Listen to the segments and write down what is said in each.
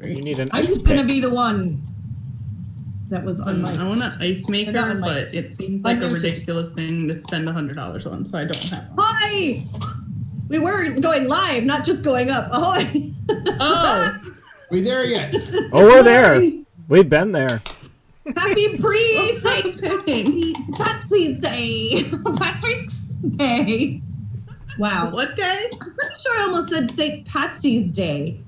You need an I'm ice just gonna pick. be the one that was unmiked. I want an ice maker, Not but unmiked. it seems like a Unmuted. ridiculous thing to spend $100 on, so I don't have one. Hi! We were going live, not just going up. Ahoy! Oh! We there yet? Oh, we're there. We've been there. Happy pre-St. Okay. Patsy's Day! Patrick's Day! Wow. What day? I'm pretty sure I almost said St. Patsy's Day.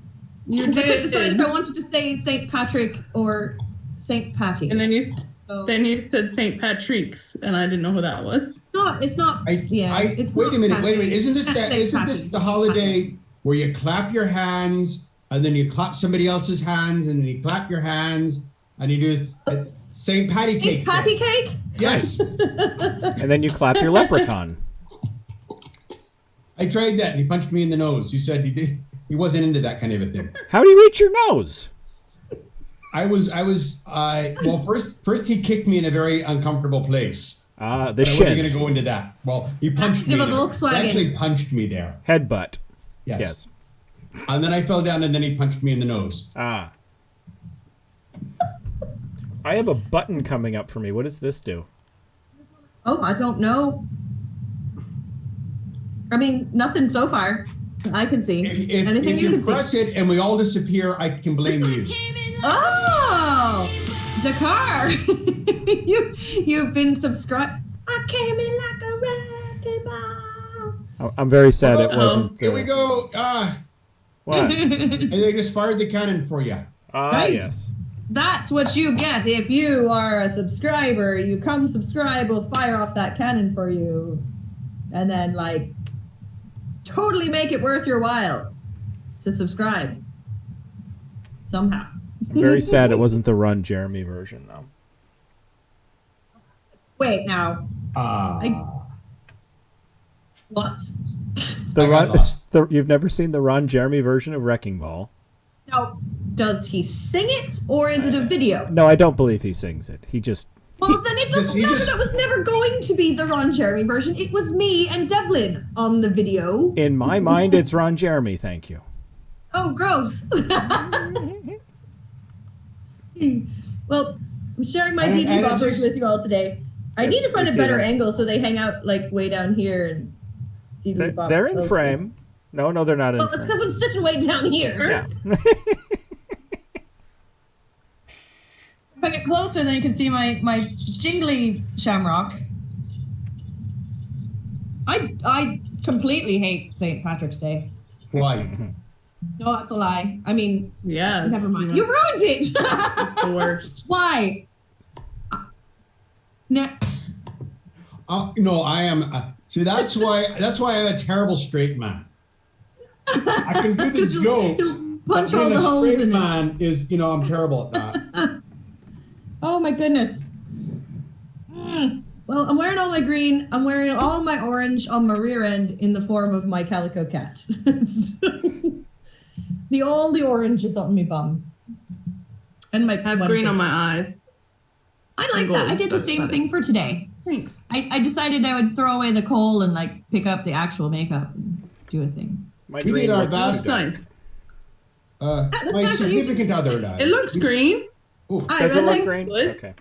You I couldn't decide did. if I wanted to say St. Patrick or St. Patty. And then you said St. Patrick's, and I didn't know who that was. It's not. Wait it's a not minute. Patrick. Isn't this Can't say Patrick. the holiday where you clap your hands and then you clap somebody else's hands and then you clap your hands and you do it's St. Patty cake? St. Patty cake? Yes. And then you clap your leprechaun. I tried that and he punched me in the nose. He said he wasn't into that kind of a thing. How do you reach your nose? Well, first he kicked me in a very uncomfortable place. The I wasn't shin. going to go into that. Well, he punched me. Give a He Volkswagen. actually punched me there. Headbutt. Yes. And then I fell down and then he punched me in the nose. Ah. I have a button coming up for me. What does this do? Oh, I don't know. I mean, nothing so far. I can see. Anything If you you can see. press it and we all disappear, I can blame you. Oh, Dakar! You've been subscribed. I came in like a wrecking ball. I'm very sad it Uh-oh. wasn't. Here we go. What? And they just fired the cannon for you. Right. Yes. That's what you get if you are a subscriber. You come subscribe, we'll fire off that cannon for you. And then, like, totally make it worth your while to subscribe. Somehow. I'm very sad it wasn't the Run Jeremy version, though. Wait, now. What? You've never seen the Ron Jeremy version of Wrecking Ball? Now, does he sing it, or is it a video? No, I don't believe he sings it. He just... Well, then it doesn't matter. That was never going to be the Ron Jeremy version. It was me and Devlin on the video. In my mind, it's Ron Jeremy, thank you. Oh, gross. Well, I'm sharing my DD boppers with you all today. I need to find a better angle so they hang out, like, way down here. And DD bop they're in closely. frame. No, they're not in frame. Well, it's because I'm sitting way down here. Yeah. If I get closer, then you can see my jingly shamrock. I completely hate St. Patrick's Day. Why? No, that's a lie. I mean, Yeah. never mind. You ruined it. It's the worst. Why? No. No, I am. See, that's why I'm a terrible straight man. I can do the jokes. Punch but all being the a holes straight in it. man is, I'm terrible at that. Oh my goodness. Well, I'm wearing all my green. I'm wearing all my orange on my rear end in the form of my calico cat. All the orange is on my bum. And I have green on my eyes. I like that. I did the same thing for today. Thanks. I decided I would throw away the coal and like pick up the actual makeup and do a thing. My We did our That's best. nice. My nice that you significant other died. It looks green. Ooh. Does it look Relax. green? Good. Okay.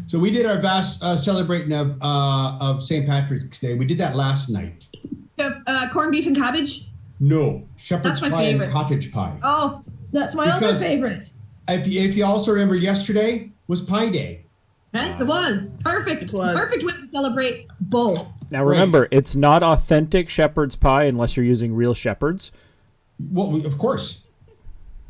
So we did our vast celebrating of St. Patrick's Day. We did that last night. Corned beef and cabbage. No, shepherd's That's my pie favorite. and cottage pie. Oh, that's my other Because- favorite. If you also remember, yesterday was Pie Day. Yes, it was. Perfect. It was. Perfect way to celebrate both. Now remember, it's not authentic shepherd's pie unless you're using real shepherds. Well, of course.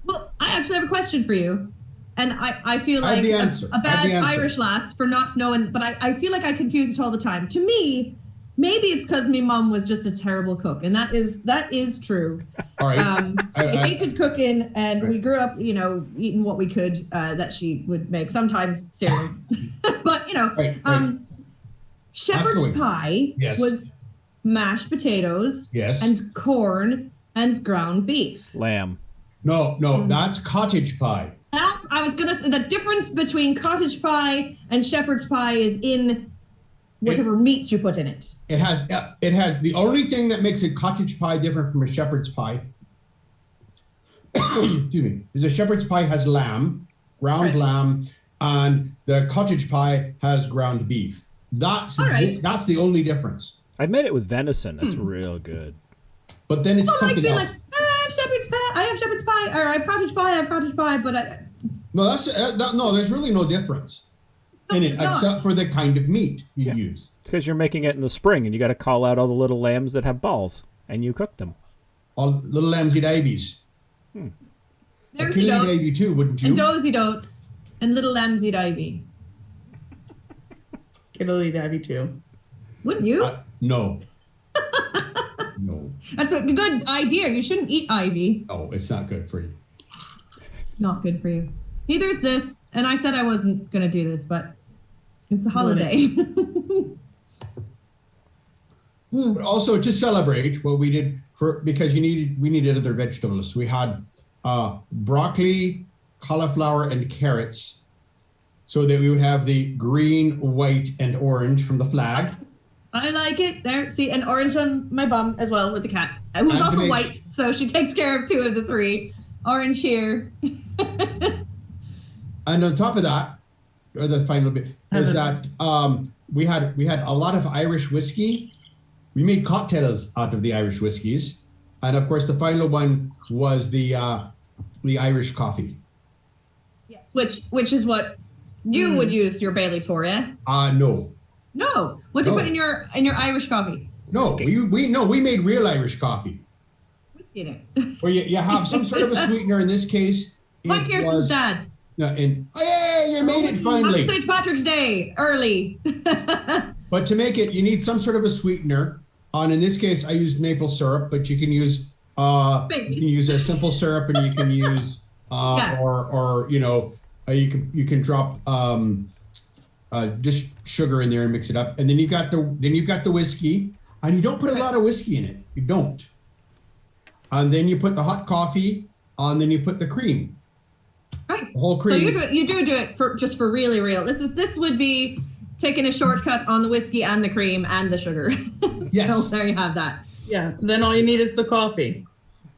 Well, I actually have a question for you. And I feel I have like the answer. a I have bad the answer. Irish lass for not knowing, but I feel like I confuse it all the time. To me, maybe it's because my mum was just a terrible cook, and that is true. All right. I hated cooking, and we grew up, eating what we could that she would make, sometimes cereal. But, Right. shepherd's Ask away. pie Yes. was mashed potatoes Yes. and corn and ground beef. Lamb. No, that's cottage pie. I was gonna say the difference between cottage pie and shepherd's pie is in whatever meats you put in it. It has the only thing that makes a cottage pie different from a shepherd's pie excuse me, is a shepherd's pie has lamb, ground Right. lamb, and the cottage pie has ground beef. That's All right. that's the only difference. I've made it with venison. That's real good. But then it's Well, I'd something be else. like, I have shepherd's pie, or I have cottage pie, but No, no. There's really no difference in it, No. except for the kind of meat you use. It's because you're making it in the spring, and you got to call out all the little lambs that have balls, and you cook them. All little lambsy davies. there's Killy dotes, davy too, wouldn't you? and dozy dotes, and little lambsy divey. Italy Daddy too. Wouldn't you? No. No. That's a good idea. You shouldn't eat ivy. Oh, it's not good for you. It's not good for you. Neither is this. And I said I wasn't going to do this, but it's a holiday. But also to celebrate what we did because we needed other vegetables. We had broccoli, cauliflower, and carrots, so that we would have the green, white, and orange from the flag. I like it. There, see, and orange on my bum as well with the cat, who's And to also make- white, so she takes care of 2 of the 3. Orange here. And on top of that, or the final bit, is that we had a lot of Irish whiskey. We made cocktails out of the Irish whiskeys, and of course the final one was the Irish coffee. Yeah. Which is what you would use your Baileys for, yeah? No, No. What do you No. put in your Irish coffee? no, we made real Irish coffee, You know. where you have some sort of a sweetener. In this case, Like it Kirsten's was. dad. Hey, you made it On finally. St. Patrick's Day, early. But to make it, you need some sort of a sweetener. And in this case, I used maple syrup, but you can use a simple syrup, and you can use Yeah. or you can drop just sugar in there and mix it up, and then you've got the whiskey, and you don't put a lot of whiskey in it. You don't. And then you put the hot coffee, and then you put the cream. Right. The whole So cream. you do it for really real. This would be taking a shortcut on the whiskey and the cream and the sugar. Yes. So there you have that. Yeah. Then all you need is the coffee.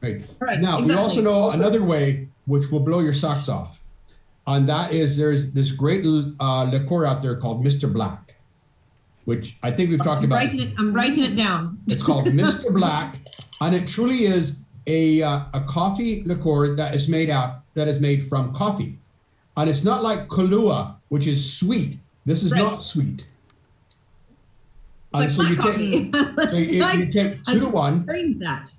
Right. Right, Now, we exactly. also know another way which will blow your socks off. And that is there's this great liqueur out there called Mr. Black, which I think we've talked about. I'm writing it down. It's called Mr. Black, and it truly is a coffee liqueur that is made from coffee. And it's not like Kahlua, which is sweet. This is Right. not sweet. And Like so you black take, coffee. you take 2 to 1. Bring that.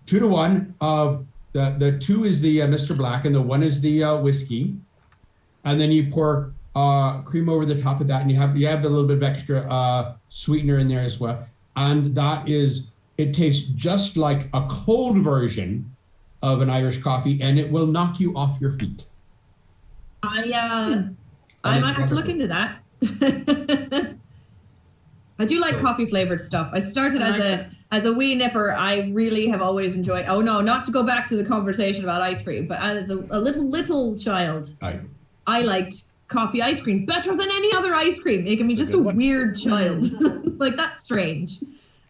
2 to 1 of the 2 is the Mr. Black, and the 1 is the whiskey, and then you pour cream over the top of that, and you have a little bit of extra sweetener in there as well, and it tastes just like a cold version of an Irish coffee, and it will knock you off your feet. I it's might have to look wonderful. into that. I do like coffee flavored stuff. I started as a wee nipper. I really have always enjoyed. Oh no, not to go back to the conversation about ice cream, but as a little child, I liked coffee ice cream better than any other ice cream, making me just a weird child. Like that's strange.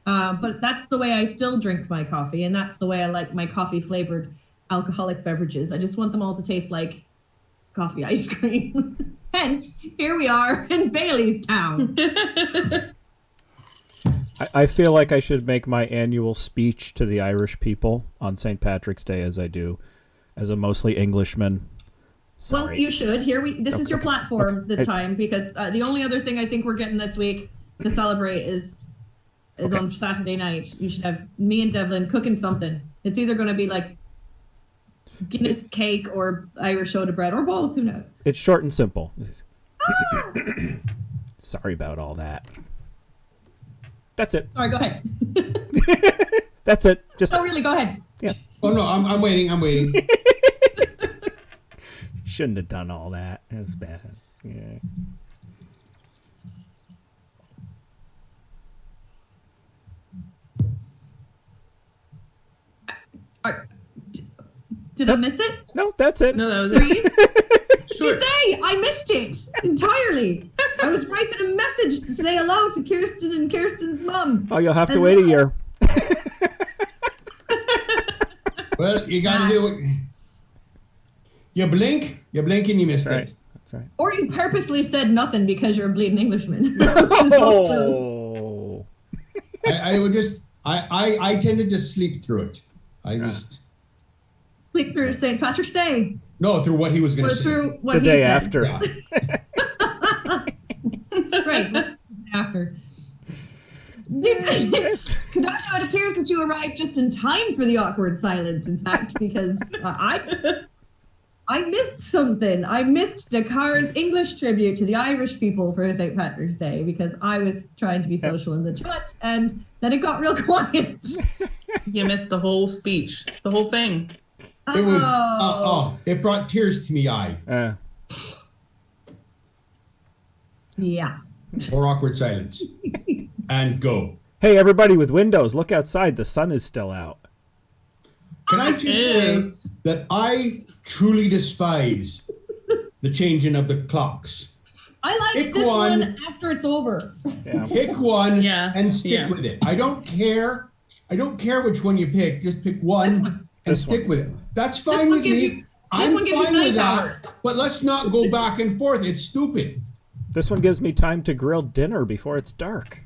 But that's the way I still drink my coffee, and that's the way I like my coffee flavored alcoholic beverages. I just want them all to taste like coffee ice cream. Hence, here we are in Bailey's Town. I feel like I should make my annual speech to the Irish people on St. Patrick's Day as I do, as a mostly Englishman. Well, Sorry. you should. This is your platform this Okay. time, because the only other thing I think we're getting this week to celebrate is Okay. on Saturday night. You should have me and Devlin cooking something. It's either going to be like Guinness cake or Irish soda bread or both. Who knows? It's short and simple. Sorry about all that. That's it. Sorry, go ahead. That's it. Just Oh, really? Go ahead. yeah. Oh no, I'm waiting. Shouldn't have done all that. It was bad. Yeah. Did I miss it? No, that's it. No, that was it. Did you say? I missed it entirely. I was writing a message to say hello to Kirsten and Kirsten's mum. Oh, you'll have to As wait a well. year. Well, you got to do it. You blink and you miss That's right. it. That's right. Or you purposely said nothing because you're a bleeding Englishman. Which is also- Oh. I would just I tended to sleep through it. I just Click through St. Patrick's Day. no through what he was going Or to say. through what The he day says. after. Yeah. Right. After. Kadano, it appears that you arrived just in time for the awkward silence, in fact, because I missed something. I missed Dakar's English tribute to the Irish people for St. Patrick's Day because I was trying to be social in the chat, and then it got real quiet. You missed the whole speech, the whole thing. It was it brought tears to me eye. Yeah. Or awkward silence. And go. Hey, everybody with windows, look outside. The sun is still out. Can I just say that I truly despise the changing of the clocks. I like Pick this one. one after it's over. Yeah. Pick one Yeah, and stick yeah. with it. I don't care. I don't care which one you pick. Just pick one and This stick one. with it. That's This fine one with gives me. you- I'm one gives you fine with night that. hours. But let's not go back and forth. It's stupid. This one gives me time to grill dinner before it's dark.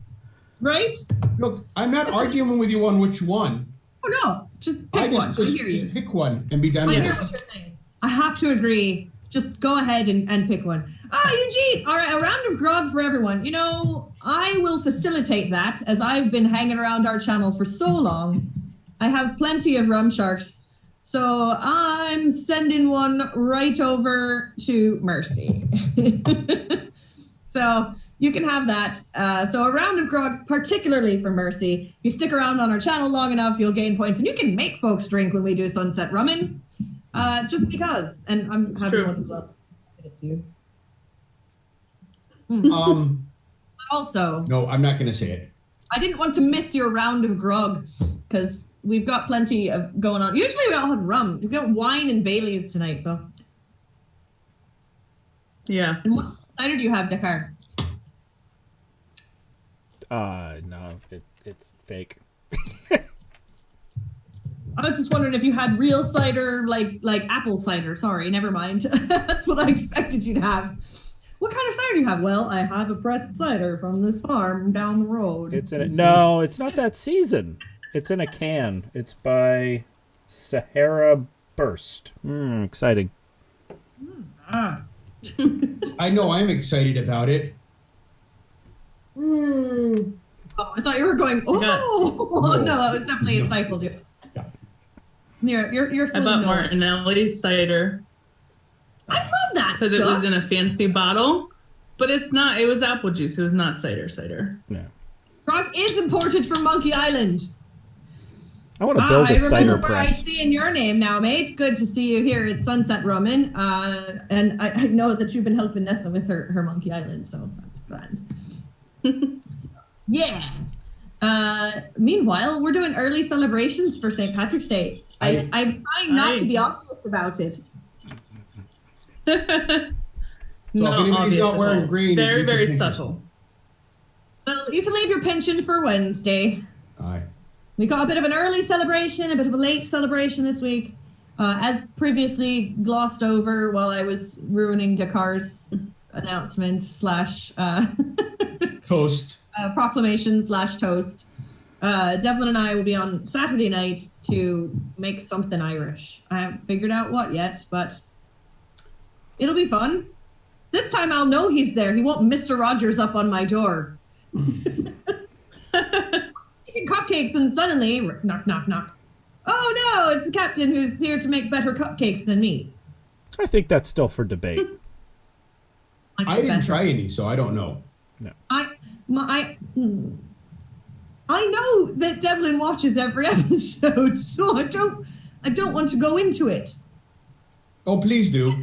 Right? Look, I'm not arguing with you on which one. Oh, no. Just I pick just, one. just, I hear you. just pick one and be done I with hear it. what you're saying. I have to agree. Just go ahead and pick one. Eugene! All right, a round of grog for everyone. You know, I will facilitate that as I've been hanging around our channel for so long. I have plenty of rum sharks. So I'm sending one right over to Mercy. So you can have that. So a round of grog, particularly for Mercy. If you stick around on our channel long enough, you'll gain points. And you can make folks drink when we do Sunset Rummin. Just because. And I'm It's having true. one as well. Give it to you. Also, No, I'm not going to say it. I didn't want to miss your round of grog because we've got plenty of going on. Usually we all have rum. We've got wine and Baileys tonight, so. Yeah. And what cider do you have, Dakar? No, it's fake. I was just wondering if you had real cider, like apple cider. Sorry, never mind. That's what I expected you to have. What kind of cider do you have? Well, I have a pressed cider from this farm down the road. It's in a, no, it's not that season. It's in a can. It's by Sahara Burst. Exciting. Ah. I know I'm excited about it. Oh, I thought you were going, oh, no, that was definitely a stifled you. Yeah. You're I bought Martinelli's cider I love that because stuff. it was in a fancy bottle, but it's not. It was apple juice. It was not cider. Yeah. Grog is imported from Monkey Island. I want to build I a cider remember where I press. see in your name now, mate. It's good to see you here at Sunset Rummin. And I know that you've been helping Nessa with her Monkey Island, so that's grand. Yeah. Meanwhile, we're doing early celebrations for St. Patrick's Day. I'm trying not to be obvious about it. So if anybody's obvious not at wearing all. green, Very, you can very think- subtle. Well, you can leave your pension for Wednesday. Aye. We got a bit of an early celebration, a bit of a late celebration this week. As previously glossed over while I was ruining Dakar's announcement slash Toast. proclamation slash toast. Devlin and I will be on Saturday night to make something Irish. I haven't figured out what yet, but it'll be fun. This time I'll know he's there. He won't Mr. Rogers up on my door. Making cupcakes and suddenly, knock, knock, knock. Oh no, it's the captain who's here to make better cupcakes than me. I think that's still for debate. I didn't try any, so I don't know. I know that Devlin watches every episode, so I don't want to go into it. Oh, please do.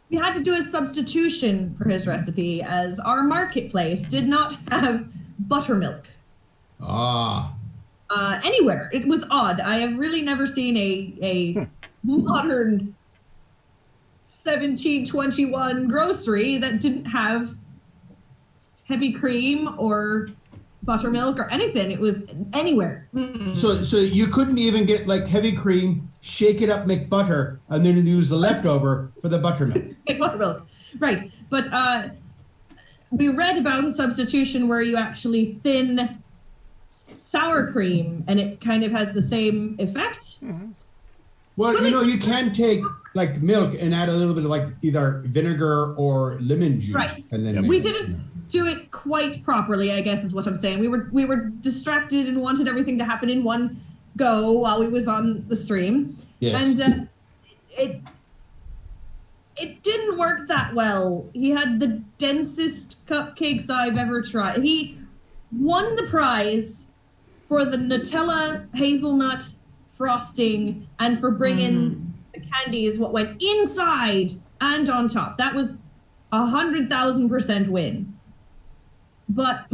We had to do a substitution for his recipe as our marketplace did not have buttermilk anywhere. It was odd. I have really never seen a modern 1721 grocery that didn't have heavy cream or buttermilk or anything. It was anywhere. So you couldn't even get like heavy cream, shake it up, make butter, and then use the leftover for the buttermilk. Make buttermilk. Right. But we read about a substitution where you actually thin sour cream and it kind of has the same effect. Well, you can take like milk and add a little bit of like either vinegar or lemon juice. Right. And then We didn't do it quite properly, I guess is what I'm saying. We were distracted and wanted everything to happen in one go while we was on the stream. Yes. And it didn't work that well. He had the densest cupcakes I've ever tried. He won the prize for the Nutella hazelnut frosting and for bringing the candies what went inside and on top. That was 100,000% win. But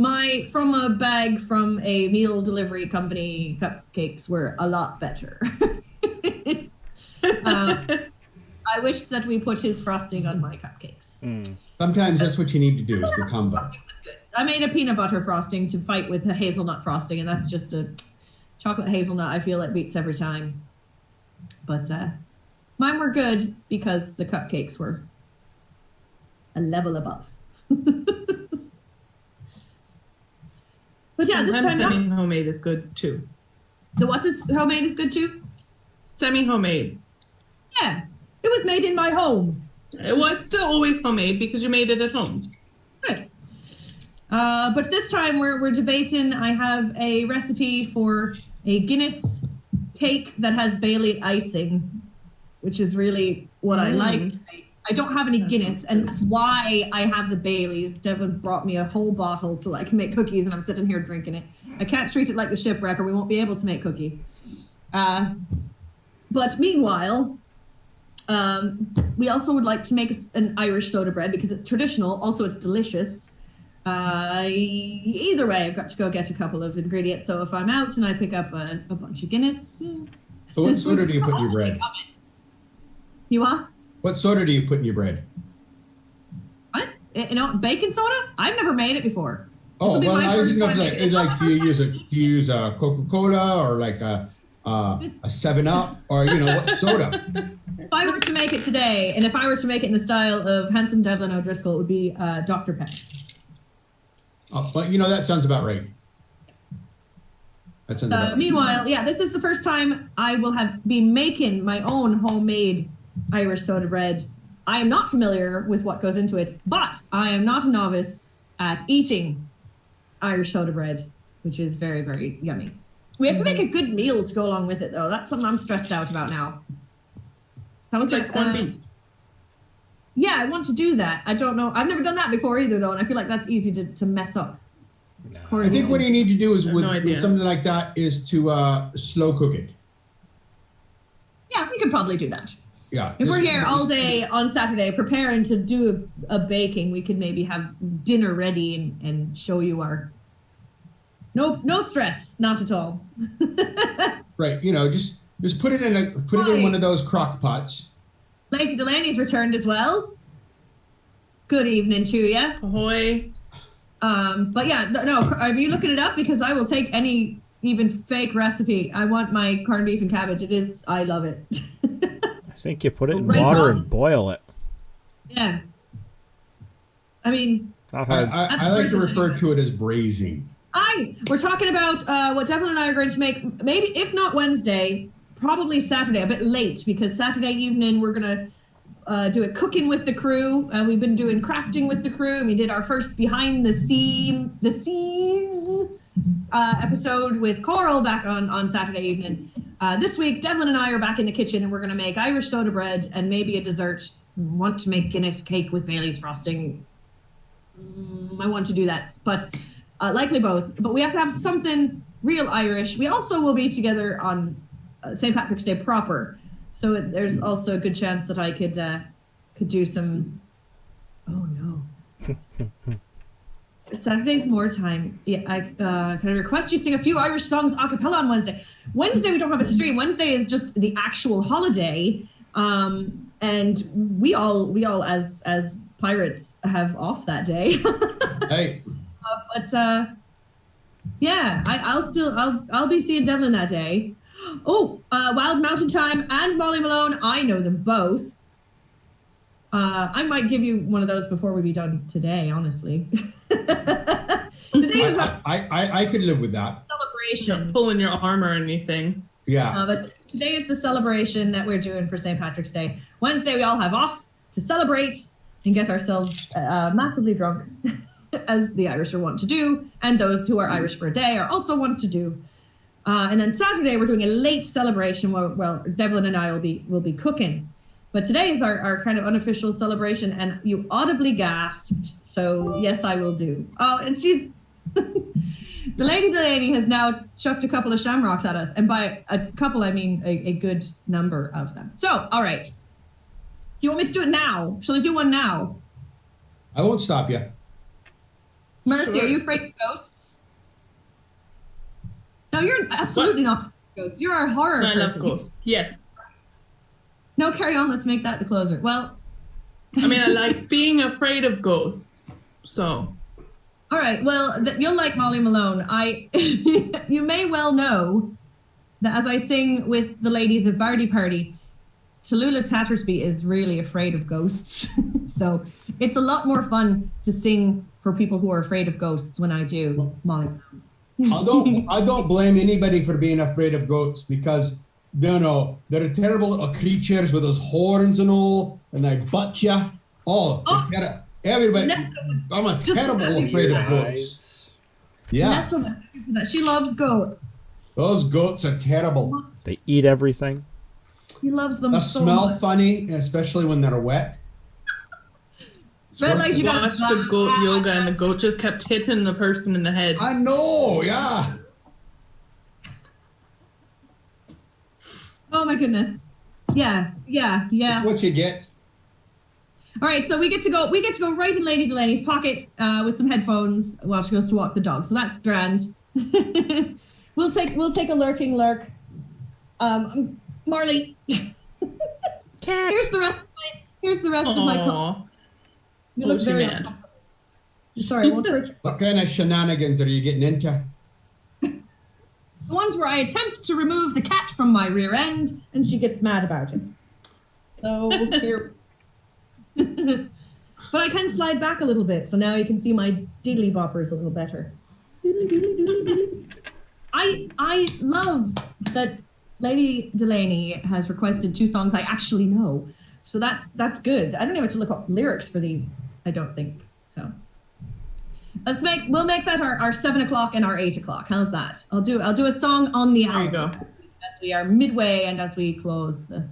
from a bag from a meal delivery company cupcakes were a lot better. I wish that we put his frosting on my cupcakes. Sometimes that's what you need to do is the combo. Frosting was good. I made a peanut butter frosting to fight with the hazelnut frosting, and that's just a chocolate hazelnut. I feel it beats every time. But mine were good because the cupcakes were a level above. But yeah, this time semi-homemade is good too. The what is homemade is good too? Semi-homemade. Yeah, it was made in my home. Well, it's still always homemade because you made it at home. Right. But this time we're debating. I have a recipe for a Guinness cake that has Bailey icing, which is really what I like. I don't have any Guinness, and that's why I have the Baileys. Devin brought me a whole bottle so I can make cookies, and I'm sitting here drinking it. I can't treat it like the shipwreck, or we won't be able to make cookies. But meanwhile, we also would like to make an Irish soda bread because it's traditional. Also, it's delicious. Either way, I've got to go get a couple of ingredients. So if I'm out and I pick up a bunch of Guinness. So what soda do you put in your bread? You are? What soda do you put in your bread? What? Baking soda? I've never made it before. Oh, well, I was thinking like do you use a Coca-Cola or like a 7-Up or what soda? If I were to make it today, and if I were to make it in the style of handsome Devlin O'Driscoll, it would be Dr. Pepper. Oh, well, that sounds about right. That sounds about right. Meanwhile, yeah, this is the first time I will be making my own homemade Irish soda bread. I am not familiar with what goes into it, but I am not a novice at eating Irish soda bread, which is very, very yummy. We have to make a good meal to go along with it, though. That's something I'm stressed out about now. Sounds like corned beef. Yeah, I want to do that. I don't know. I've never done that before either, though, and I feel like that's easy to mess up. No. I think what you need to do is with something like that is to slow cook it. Yeah, we could probably do that. Yeah. If we're here all day on Saturday preparing to do a baking, we could maybe have dinner ready and show you our... No stress, not at all. Right, just put it in one of those crock pots. Lady Delaney's returned as well. Good evening to you. Ahoy. But yeah, no, are you looking it up? Because I will take any even fake recipe. I want my corned beef and cabbage. I love it. I think you put it in water and boil it. Yeah. I mean, not hard. I like to refer to it as braising. We're talking about what Devlin and I are going to make, maybe if not Wednesday, probably Saturday, a bit late, because Saturday evening we're going to do a cooking with the crew. We've been doing crafting with the crew, and we did our first behind the seas episode with Coral back on Saturday evening. This week, Devlin and I are back in the kitchen, and we're going to make Irish soda bread and maybe a dessert. Want to make Guinness cake with Bailey's frosting. I want to do that, but likely both. But we have to have something real Irish. We also will be together on St. Patrick's Day proper, so there's also a good chance that I could do some. Oh no! Saturday's more time. Yeah, can I request you sing a few Irish songs a cappella on Wednesday? Wednesday we don't have a stream. Wednesday is just the actual holiday, and we all as pirates have off that day. Hey. But Yeah, I'll be seeing Devlin that day. Oh, Wild Mountain Time and Molly Malone. I know them both. I might give you one of those before we be done today, honestly. Today is a I could live with that. celebration. Not pulling your arm or anything. Yeah. But today is the celebration that we're doing for St. Patrick's Day. Wednesday, we all have off to celebrate and get ourselves massively drunk, as the Irish are wont to do, and those who are Irish for a day are also wont to do. And then Saturday, we're doing a late celebration where Devlin and I will be cooking. But today is our kind of unofficial celebration, and you audibly gasped, so yes, I will do. Oh, and she's... Delaney has now chucked a couple of shamrocks at us, and by a couple, I mean a good number of them. So, all right. Do you want me to do it now? Shall I do one now? I won't stop you. Mercy, are you afraid of ghosts? No, you're absolutely not afraid of ghosts. You're a horror person. I love ghosts. Yes. No, carry on. Let's make that the closer. Well, I mean, I like being afraid of ghosts. So. All right. Well, you'll like Molly Malone. You may well know that as I sing with the ladies of Bardi Party, Tallulah Tattersby is really afraid of ghosts. So it's a lot more fun to sing for people who are afraid of ghosts when I do Molly Malone. I don't blame anybody for being afraid of goats because they're terrible little creatures with those horns and all, and they butt you. Everybody, I'm a terrible afraid of goats. Yeah. Not so much that she loves goats. Those goats are terrible. They eat everything. He loves them They so smell much. funny, especially when they're wet. Red Legs, you got Watched a goat yoga and the goat just kept hitting the person in the head. I know, yeah. Oh my goodness. Yeah. That's what you get. All right, so we get to go right in Lady Delaney's pocket with some headphones while she goes to walk the dog. So that's grand. we'll take a lurking lurk. Marley. Cat. Here's the rest of my Aww. You look she very mad. Sorry, I won't hurt you. What kind of shenanigans are you getting into? The ones where I attempt to remove the cat from my rear end and she gets mad about it. So here. But I can slide back a little bit, so now you can see my diddly boppers a little better. I love that Lady Delaney has requested 2 songs I actually know. So that's good. I don't even have to look up lyrics for these, I don't think. So we'll make that our 7 o'clock and our 8 o'clock. How's that? I'll do a song on the hour There you go. as we are midway and as we close the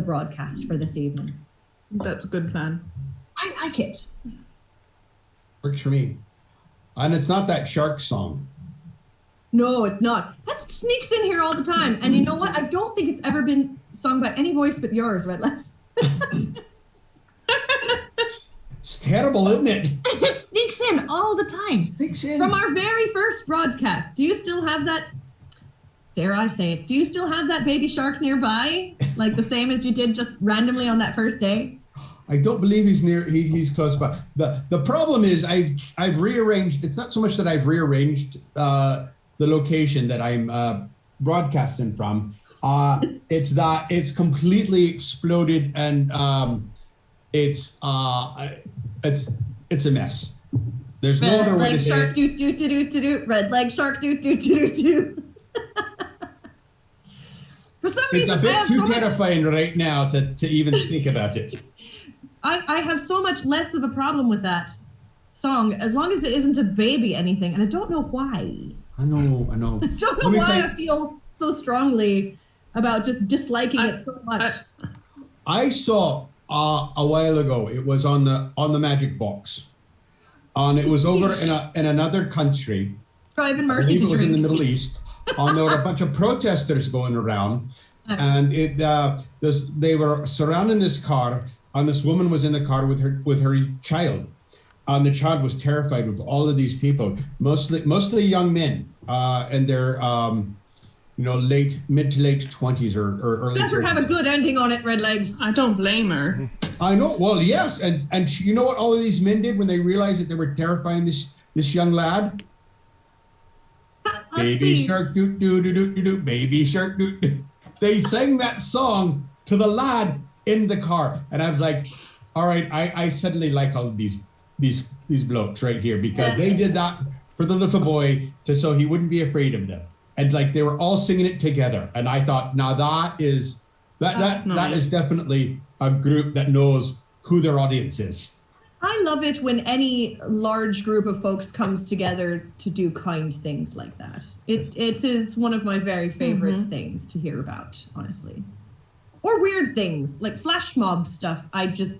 broadcast for this evening. That's a good plan. I like it. Works for me. And it's not that shark song. No, it's not. That sneaks in here all the time. And you know what? I don't think it's ever been sung by any voice but yours, Red Legs. It's terrible, isn't it? It sneaks in all the time. Sneaks in. From our very first broadcast. Do you still have that? Dare I say it? Do you still have that baby shark nearby? Like the same as you did just randomly on that first day? I don't believe he's near. He's close by. The problem is I've rearranged. It's not so much that I've rearranged the location that I'm broadcasting from. It's that it's completely exploded and it's a mess. There's no other way to say shark it. do do do do do do. Red leg shark do do do do do. For some It's reason, a bit I have too so much- terrifying right now to even think about it. I have so much less of a problem with that song as long as it isn't a baby anything, and I don't know why. I know. I don't know Let me why tell you- I feel so strongly about just disliking it so much. I saw a while ago. It was on the Magic Box, and it was over in another country. Driving I Mercy believe to it was in the drink. Middle East. And there were a bunch of protesters going around, and they were surrounding this car, and this woman was in the car with her child, and the child was terrified with all of these people, mostly young men, and they're mid to late 20s or early. Better 30s. have a good ending on it, Red Legs. I don't blame her. I know. Well, yes, and you know what all of these men did when they realized that they were terrifying this young lad? Baby please. shark, doo doo doo doo doo doo. Baby shark, doo doo. They sang that song to the lad in the car, and I was like, all right, I suddenly like all of these blokes right here because they did that for the little boy so he wouldn't be afraid of them, and like they were all singing it together, and I thought, now that is definitely a group that knows who their audience is. I love it when any large group of folks comes together to do kind things like that. It is one of my very favorite things to hear about, honestly. Or weird things, like flash mob stuff. I just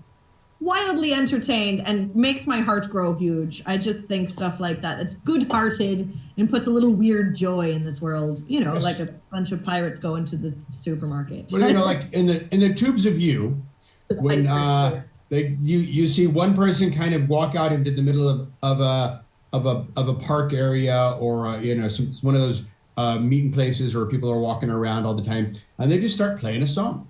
wildly entertained and makes my heart grow huge. I just think stuff like that. It's good-hearted and puts a little weird joy in this world. You know, like a bunch of pirates going to the supermarket. Well, you know, like in the Tubes of You, when you see one person kind of walk out into the middle of a park area or you know, one of those meeting places where people are walking around all the time, and they just start playing a song,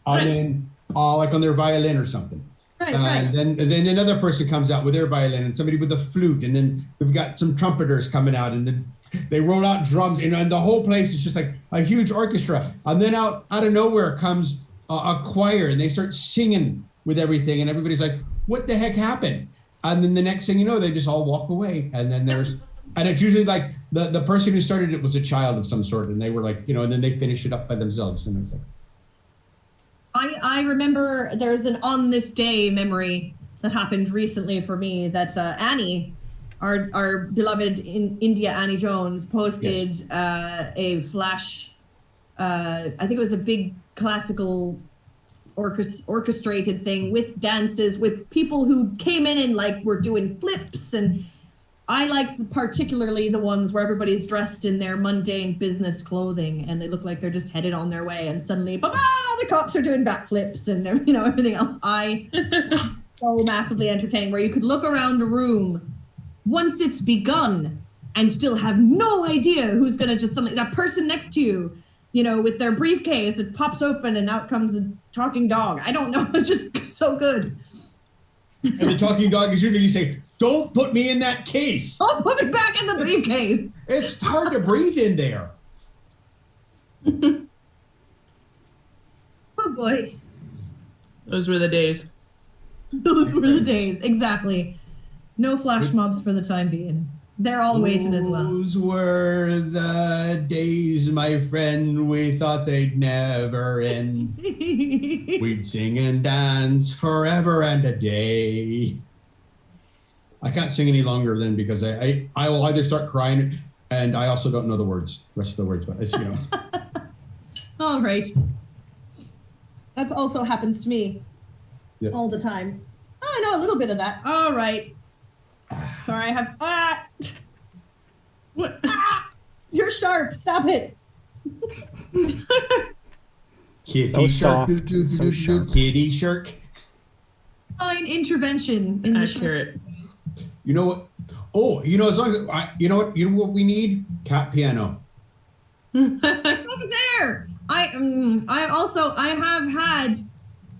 and then like on their violin or something. And then another person comes out with their violin, and somebody with a flute, and then we've got some trumpeters coming out, and then they roll out drums, and the whole place is just like a huge orchestra. And then out of nowhere comes a choir, and they start singing with everything, and everybody's like, what the heck happened? And then the next thing you know, they just all walk away. And then and it's usually like the person who started it was a child of some sort, and they were like, you know, and then they finish it up by themselves. And it's like, I remember there's an on this day memory that happened recently for me that Annie, our beloved India Annie Jones, posted a flash, I think it was a big classical orchestrated thing with dances with people who came in and like were doing flips, and I like particularly the ones where everybody's dressed in their mundane business clothing and they look like they're just headed on their way, and suddenly the cops are doing backflips and you know everything else. So massively entertaining, where you could look around a room once it's begun and still have no idea who's gonna just suddenly, that person next to you, you know, with their briefcase, it pops open and out comes a talking dog. I don't know. It's just so good. And the talking dog is usually, you say, don't put me in that case. Oh, put me back in the briefcase. It's hard to breathe in there. Oh boy. Those were the days. Those were the days. Exactly. No flash mobs for the time being. They're all waiting as well. Those were the days, my friend, we thought they'd never end. We'd sing and dance forever and a day. I can't sing any longer then because I will either start crying, and I also don't know the rest of the words, but it's, you know. All right. That also happens to me all the time. Oh, I know a little bit of that. All right. Sorry, I have what? You're sharp. Stop it. Kitty So shark, soft, so sharp. kitty shark. Fine intervention in Accurate. You know what? Oh, you know, as long as you know what we need? Cat piano. over there. I have had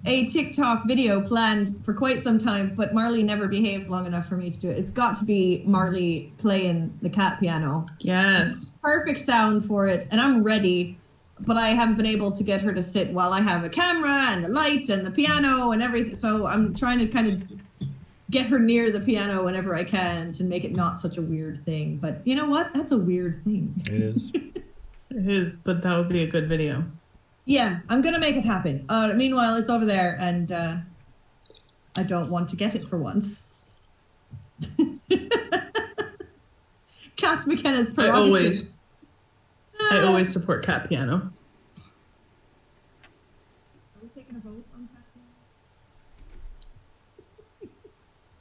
a TikTok video planned for quite some time, but Marley never behaves long enough for me to do it. It's got to be Marley playing the cat piano. Yes. Perfect sound for it, and I'm ready, but I haven't been able to get her to sit while I have a camera and the light and the piano and everything. So I'm trying to kind of get her near the piano whenever I can to make it not such a weird thing. But you know what? That's a weird thing. It is. It is, but that would be a good video. Yeah, I'm gonna make it happen. Meanwhile, it's over there, and I don't want to get it for once. Cat McKenna's prerogative. I always support cat piano. Are we taking a vote on cat piano?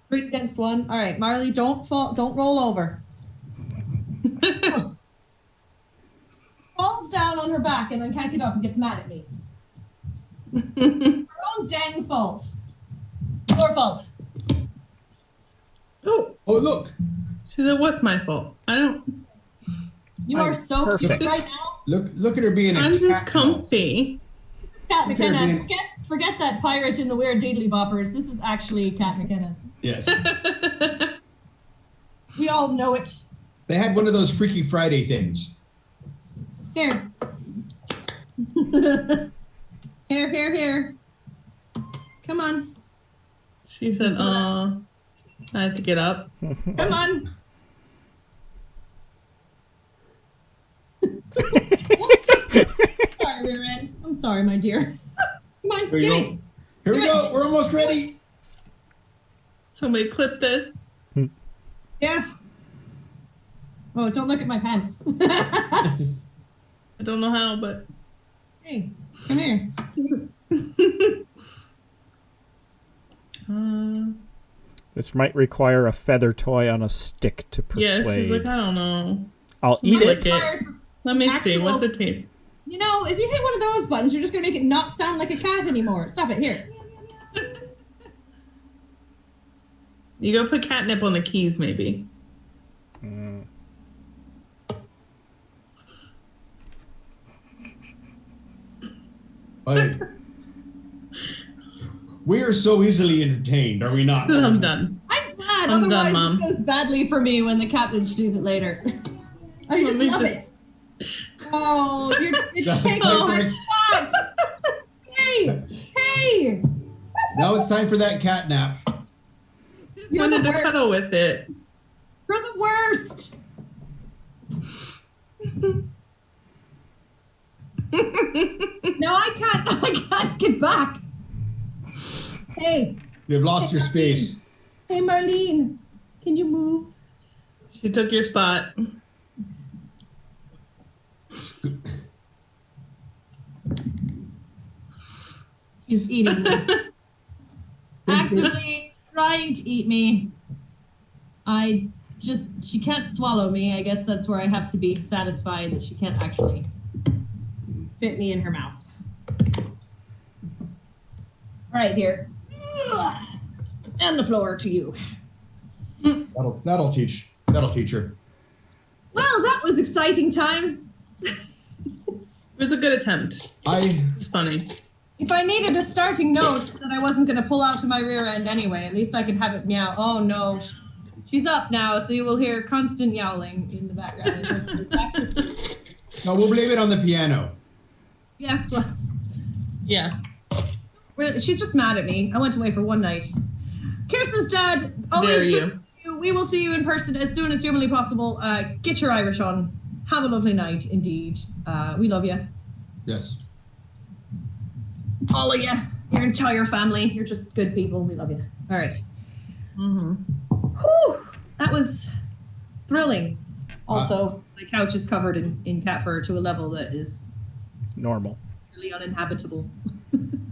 3 against 1. All right, Marley, don't roll over. Falls down on her back and then can't get up and gets mad at me. Her own dang fault. Your fault. Oh, look. see, that what's my fault? I don't. You are so perfect. cute right now. Look at her being a I'm cat. just comfy. Cat McKenna. being- Forget that pirate in the weird deedly boppers. This is actually Cat McKenna. Yes. We all know it. They had one of those Freaky Friday things. Here. Here. Come on. She said, I have to get up. Come on. Sorry, Red. I'm sorry, my dear. Come on, Here we get go. it. Here we go. We're almost ready. Somebody clip this. Yeah. Oh, don't look at my pants. I don't know how, but. Hey, come here. This might require a feather toy on a stick to Yeah, persuade. she's like, I don't know. I'll eat it. Lick it. Let me see. What's it taste? You know, if you hit one of those buttons, you're just going to make it not sound like a cat anymore. Stop it. Here. You go put catnip on the keys, maybe. But we are so easily entertained, are we not? I'm done. I'm glad. I'm Otherwise, done, Mom. it goes badly for me when the captain sees it later. I just love it. Oh, you're taking my spots. Hey! Now it's time for that cat nap. You wanted to cuddle with it. You're the worst. No, I can't get back. Hey. You've lost your space. Hey, Marlene. Can you move? She took your spot. She's eating me. Actively trying to eat me. She can't swallow me. I guess that's where I have to be satisfied that she can't actually fit me in her mouth. All right, here. And the floor to you. That'll teach her. Well, that was exciting times. It was a good attempt. It was funny. If I needed a starting note that I wasn't going to pull out to my rear end anyway, at least I could have it meow. Oh, no. She's up now, so you will hear constant yowling in the background. No, we'll blame it on the piano. Yes, well, Yeah. she's just mad at me. I went away for one night. Kirsten's dad, Dare always you. we will see you in person as soon as humanly possible. Get your Irish on. Have a lovely night, indeed. We love you. Yes. All of you. Your entire family. You're just good people. We love you. All right. Mm-hmm. Whew, that was thrilling. Also, my couch is covered in cat fur to a level that is Normal. really uninhabitable.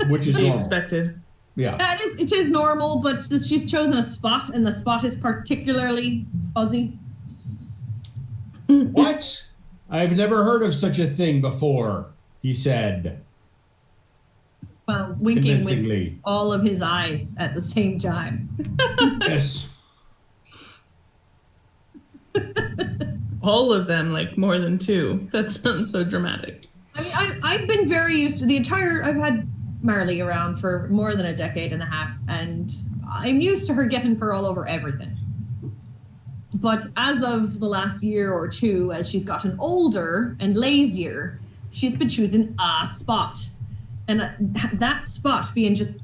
Which is Be normal. expected. Yeah. It is normal, but she's chosen a spot, and the spot is particularly fuzzy. What? I've never heard of such a thing before, he said. Well, winking with Convincingly. all of his eyes at the same time. Yes. All of them, like more than two. That sounds so dramatic. I mean, I've been very used to I've had Marley around for more than a decade and a half, and I'm used to her getting fur all over everything. But as of the last year or two, as she's gotten older and lazier, she's been choosing a spot. And that spot being just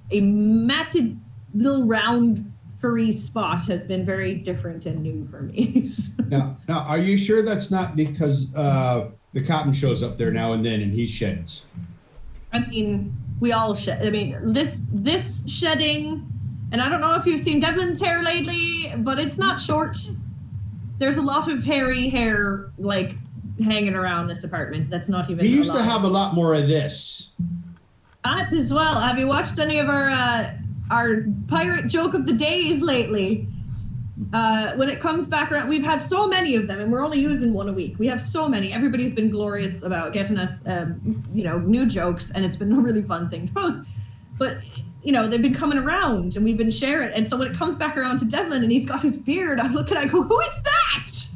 a matted little round furry spot has been very different and new for me. So. Now, are you sure that's not because the captain shows up there now and then and he sheds? I mean, we all shed. I mean, this shedding, and I don't know if you've seen Devlin's hair lately, but it's not short. There's a lot of hairy hair, like, hanging around this apartment. That's not even. We used to have a lot more of this. That as well. Have you watched any of our pirate joke of the days lately? When it comes back around, we've had so many of them, and we're only using one a week. We have so many. Everybody's been glorious about getting us, new jokes, and it's been a really fun thing to post. But they've been coming around, and we've been sharing. And so when it comes back around to Devlin, and he's got his beard, I look and I go, "Who is that?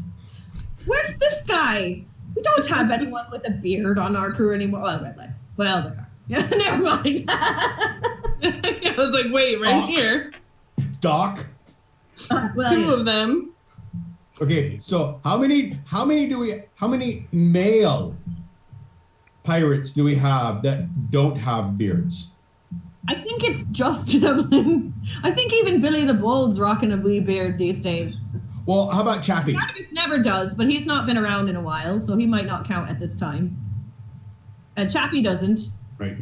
Where's this guy? We don't have anyone with a beard on our crew anymore." Well, there are. Yeah, never mind. I was like, wait, right Doc. here. Doc. Two of them. Okay, so how many male pirates do we have that don't have beards? I think it's just Devlin. I think even Billy the Bold's rocking a wee beard these days. Well, how about Chappie? Travis never does, but he's not been around in a while, so he might not count at this time. And Chappie doesn't. Right.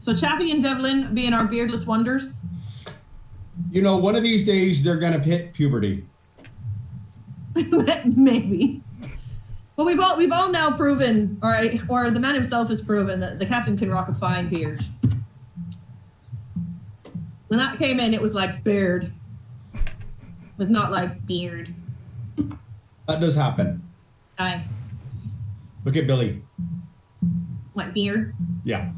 So Chappie and Devlin being our beardless wonders. You know, one of these days they're gonna hit puberty. Maybe. Well, we've all now proven, or the man himself has proven that the captain can rock a fine beard. When that came in, it was like beard. It was not like beard. That does happen. Aye. Look at Billy. Like beard. Yeah.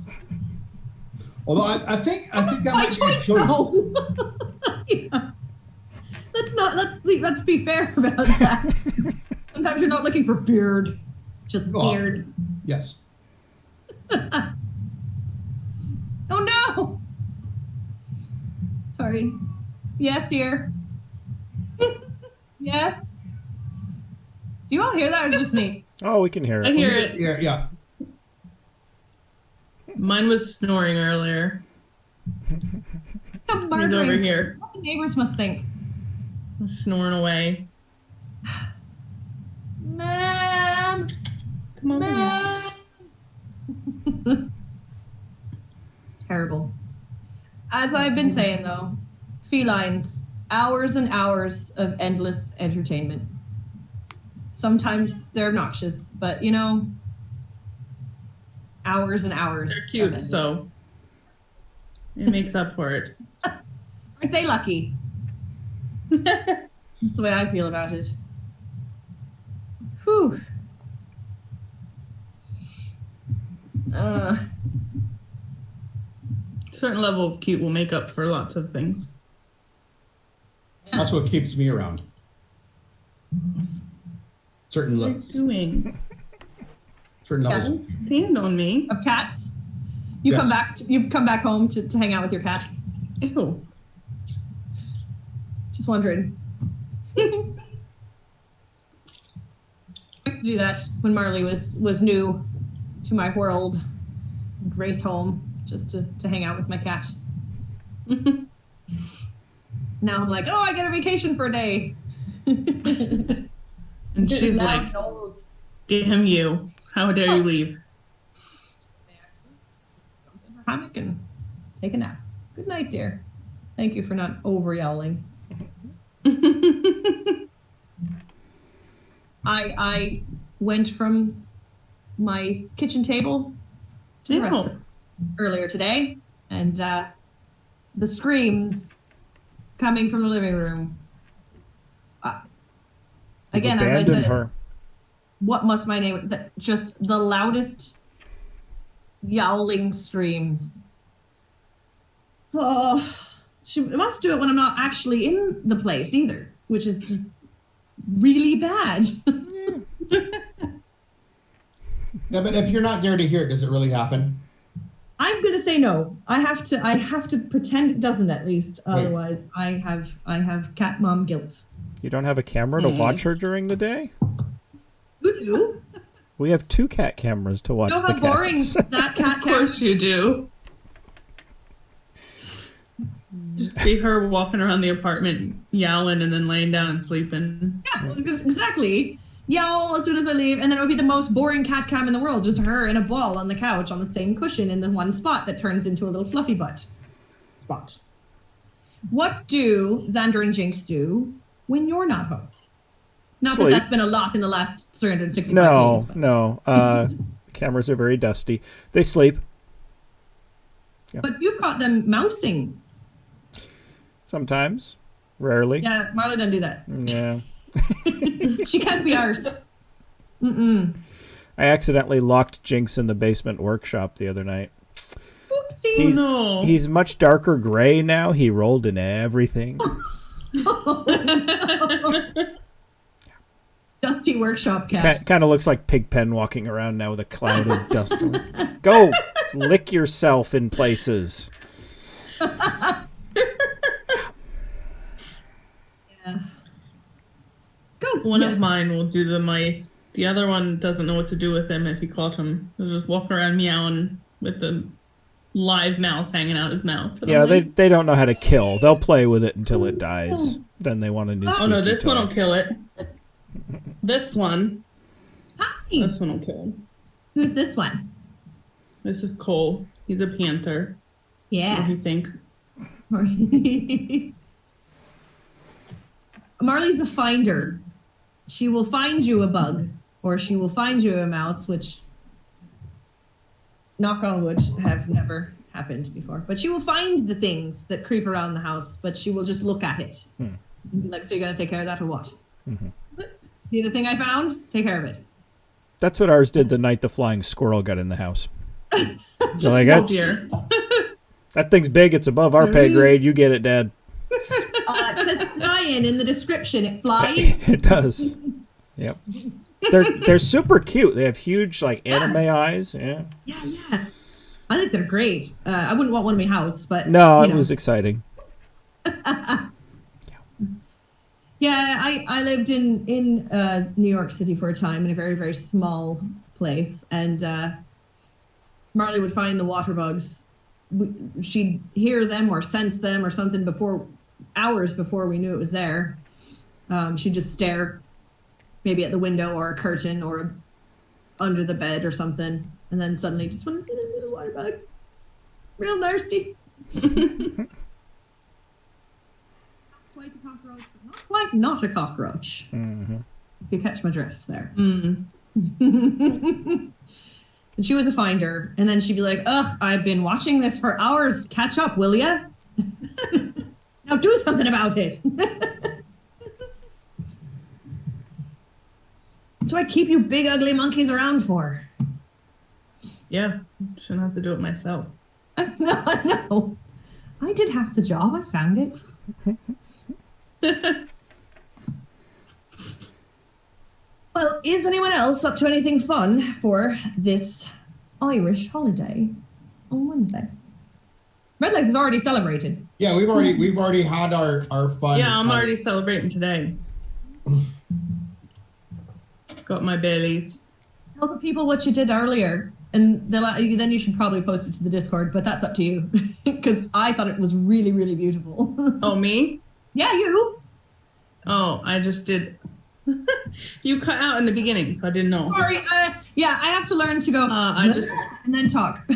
Although I think that My might be a choice, choice. though. Yeah. Let's be fair about that. Sometimes you're not looking for beard, just Well, beard. Yes. Oh no! Sorry. Yes, dear. Yes. Do you all hear that, or is it just me? Oh, we can hear I it. hear it. Yeah. Mine was snoring earlier. I'm He's murdering. over here, What the neighbors must think. snoring away. Mom. Come on. Mom. Terrible. As I've been saying, though, felines, hours and hours of endless entertainment. Sometimes they're obnoxious, but you know, hours and hours. They're of cute, endless. so it makes up for it. Aren't they lucky? That's the way I feel about it. Whew. Certain level of cute will make up for lots of things. That's what keeps me around. Certain What are levels. you doing? Certain levels. Don't stand on me. Of cats. You Yes. come back home to hang out with your cats. Ew. Just wondering. I used to do that when Marley was new to my world. I'd race home just to hang out with my cat. Now I'm like, oh, I get a vacation for a day. And she's Now like, I'm old. damn you. How dare you leave? Jump in her hammock and take a nap. Good night, dear. Thank you for not over yowling. I went from my kitchen table to the Ew. restaurant earlier today, and the screams coming from the living room. You've Again, as I abandoned said, her. what must my name? Just the loudest yowling screams. Oh, she must do it when I'm not actually in the place either, which is just really bad. Yeah, but if you're not there to hear it, does it really happen? I'm gonna say no. I have to pretend it doesn't at least. Right. Otherwise, I have cat mom guilt. You don't have a camera to watch her during the day? You do. We have 2 cat cameras to watch You know the how boring cats. that cat Of course you do. Just be her walking around the apartment yowling and then laying down and sleeping. Yeah, exactly. Yowl as soon as I leave, and then it would be the most boring cat cam in the world. Just her in a ball on the couch on the same cushion in the one spot that turns into a little fluffy butt spot. What do Xander and Jinx do when you're not home? Not Sleep. that that's been a lot in the last 365 days. No, But, no. Cameras are very dusty. They sleep. but you've caught them mousing. Sometimes. Rarely. Yeah, Marla doesn't do that. Yeah. She can't be arsed. Mm-mm. I accidentally locked Jinx in the basement workshop the other night. Oopsie. He's, no. he's much darker gray now. He rolled in everything. Dusty workshop cat. Kind of looks like Pigpen walking around now with a cloud of dust on it. Go lick yourself in places. Yeah. One of mine will do the mice. The other one doesn't know what to do with him if he caught him. He'll just walk around meowing with the live mouse hanging out his mouth. And Yeah, I'm like, they don't know how to kill. They'll play with it until it dies. Then they want a new oh no, squeaky this toy. one will kill it. This one. Hi. This one will kill him. Who's this one? This is Cole. He's a panther. Or Yeah. he thinks. Marley's a finder. She will find you a bug, or she will find you a mouse, which, knock on wood, have never happened before. But she will find the things that creep around the house, but she will just look at it. And be like, so you're going to take care of that or what? See the thing I found? Take care of it. That's what ours did the night the flying squirrel got in the house. Just like, oh that's- dear. That thing's big. It's above our pay grade. You get it, Dad. It says flying in the description. It flies. It does. Yep. They're super cute. They have huge like anime eyes. Yeah. Yeah. I think they're great. I wouldn't want one in my house, but No, you it know. was exciting. Yeah, I lived in New York City for a time in a very, very small place, and Marley would find the water bugs. She'd hear them or sense them or something hours before we knew it was there. She'd just stare maybe at the window or a curtain or under the bed or something, and then suddenly just one little water bug. Real nasty. Quite a cockroach, but not quite not a cockroach. Mm-hmm. If you catch my drift there. Mm. And she was a finder, and then she'd be like, ugh, I've been watching this for hours. Catch up, will ya? Now do something about it. What do I keep you big ugly monkeys around for? Yeah, shouldn't have to do it myself. No. I did half the job. I found it. Well, is anyone else up to anything fun for this Irish holiday on Wednesday? Redlegs has already celebrated. Yeah, we've already had our fun. Yeah, I'm already celebrating today. Got my Baileys. Tell the people what you did earlier, and then you should probably post it to the Discord, but that's up to you, because I thought it was really, really beautiful. Oh, me? Yeah, you. Oh, I just did. You cut out in the beginning, so I didn't know. Sorry. Yeah, I have to learn to go. I just. And then talk.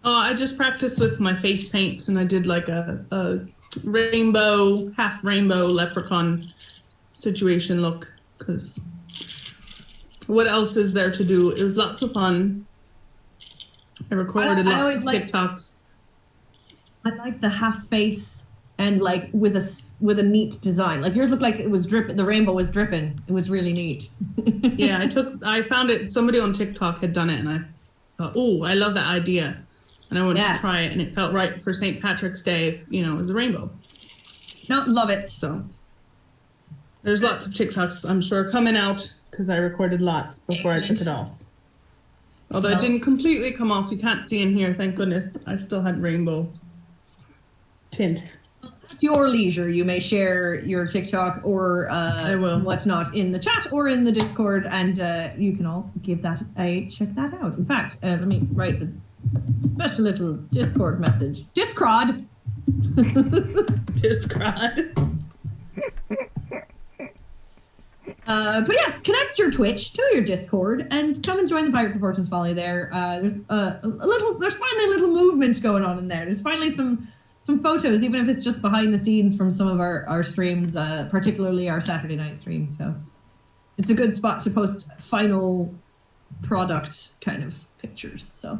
Oh, I just practiced with my face paints, and I did like a rainbow, half rainbow leprechaun situation look. Because what else is there to do? It was lots of fun. I recorded I lots of always TikToks. I like the half face and like with a neat design. Like yours looked like it was dripping. The rainbow was dripping. It was really neat. Yeah, I found it. Somebody on TikTok had done it, and I thought, oh, I love that idea, and I wanted to try it, and it felt right for St. Patrick's Day. If it was a rainbow. No, love it. So there's lots of TikToks, I'm sure, coming out because I recorded lots before I took it off. Although it didn't completely come off. You can't see in here, thank goodness. I still had rainbow tint. At your leisure, you may share your TikTok or I will. whatnot in the chat or in the Discord, and you can all give that a check that out. In fact, let me write the special little Discord message. Discrod. Discrod. But yes, connect your Twitch to your Discord and come and join the Pirates of Fortune's Folly there. There's finally a little movement going on in there. There's finally some photos, even if it's just behind the scenes from some of our streams, particularly our Saturday night streams. So it's a good spot to post final product kind of pictures. So,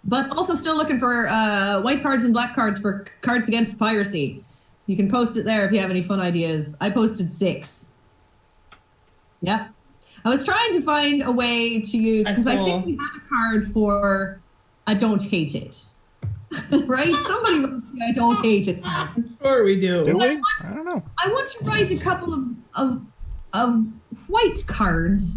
but also still looking for white cards and black cards for Cards Against Piracy. You can post it there if you have any fun ideas. I posted 6. Yeah. I was trying to find a way to use, because I think we have a card for I Don't Hate It. Right? Somebody wrote the I Don't Hate It card. I'm sure we do. Do we? I don't know. I want to write a couple of white cards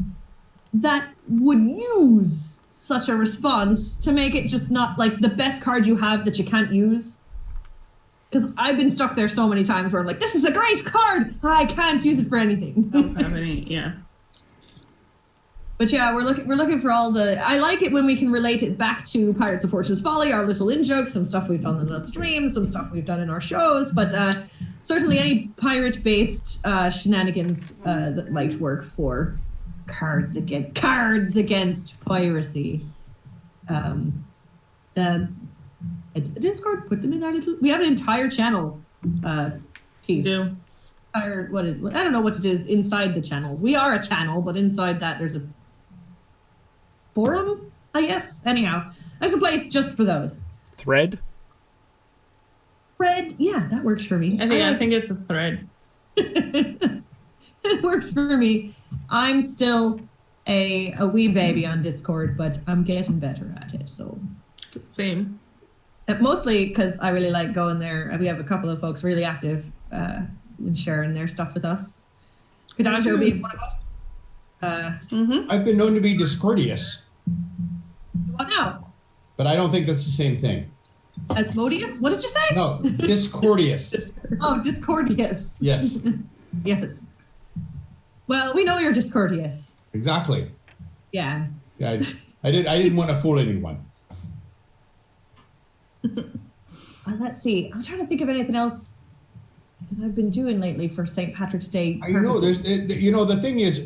that would use such a response to make it just not like the best card you have that you can't use. because I've been stuck there so many times where I'm like, this is a great card. I can't use it for anything. Don't have any, yeah. But yeah, we're looking for all the. I like it when we can relate it back to Pirates of Fortune's Folly, our little in-jokes, some stuff we've done in the streams, some stuff we've done in our shows. But certainly any pirate-based shenanigans that might work for cards against piracy. Discord, put them in our little. We have an entire channel piece. Do. I don't know what it is inside the channels. We are a channel, but inside that there's a forum, I guess. Anyhow, there's a place just for those. Thread? Thread, yeah, that works for me. I think it's a thread. It works for me. I'm still a wee baby on Discord, but I'm getting better at it. So Same. mostly because I really like going there. We have a couple of folks really active and sharing their stuff with us. Kadasha being one of them. I've been known to be discordious, What now? but I don't think that's the same thing. Asmodeus? What did you say? No, discordious. Oh, discordious. Yes, Yes. Well, we know you're discordious. exactly. Yeah. Yeah, I didn't want to fool anyone. Let's see. I'm trying to think of anything else that I've been doing lately for St. Patrick's Day. You know, purposes. the thing is,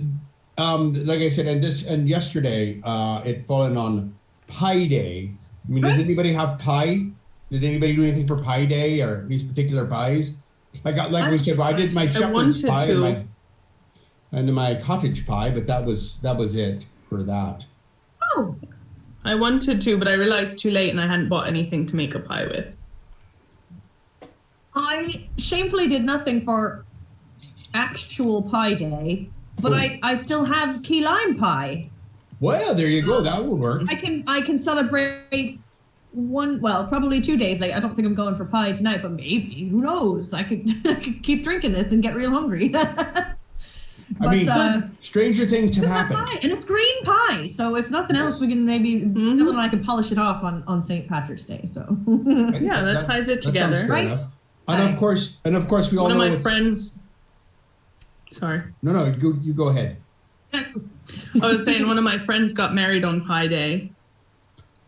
like I said, and yesterday, it fallen on Pi Day. I mean, does Right. anybody have pie? Did anybody do anything for Pi Day or these particular pies? Like we said, well, I did my shepherd's wanted pie to. and my cottage pie, but that was it for that. Oh, I wanted to, but I realized too late and I hadn't bought anything to make a pie with. I shamefully did nothing for actual Pie Day, but Oh. I still have key lime pie. Well, there you go. That would work. I can celebrate probably 2 days later. I don't think I'm going for pie tonight, but maybe, who knows? I could, I could keep drinking this and get real hungry. I mean, stranger things have it's happened. pie, and it's green pie, so if nothing else, we can maybe Dylan and I can polish it off on St. Patrick's Day. So Yeah, that ties it That sounds together. fair Right? enough. And of course, we all One of know my it's- friends. Sorry. No, you go ahead. I was saying one of my friends got married on Pie Day.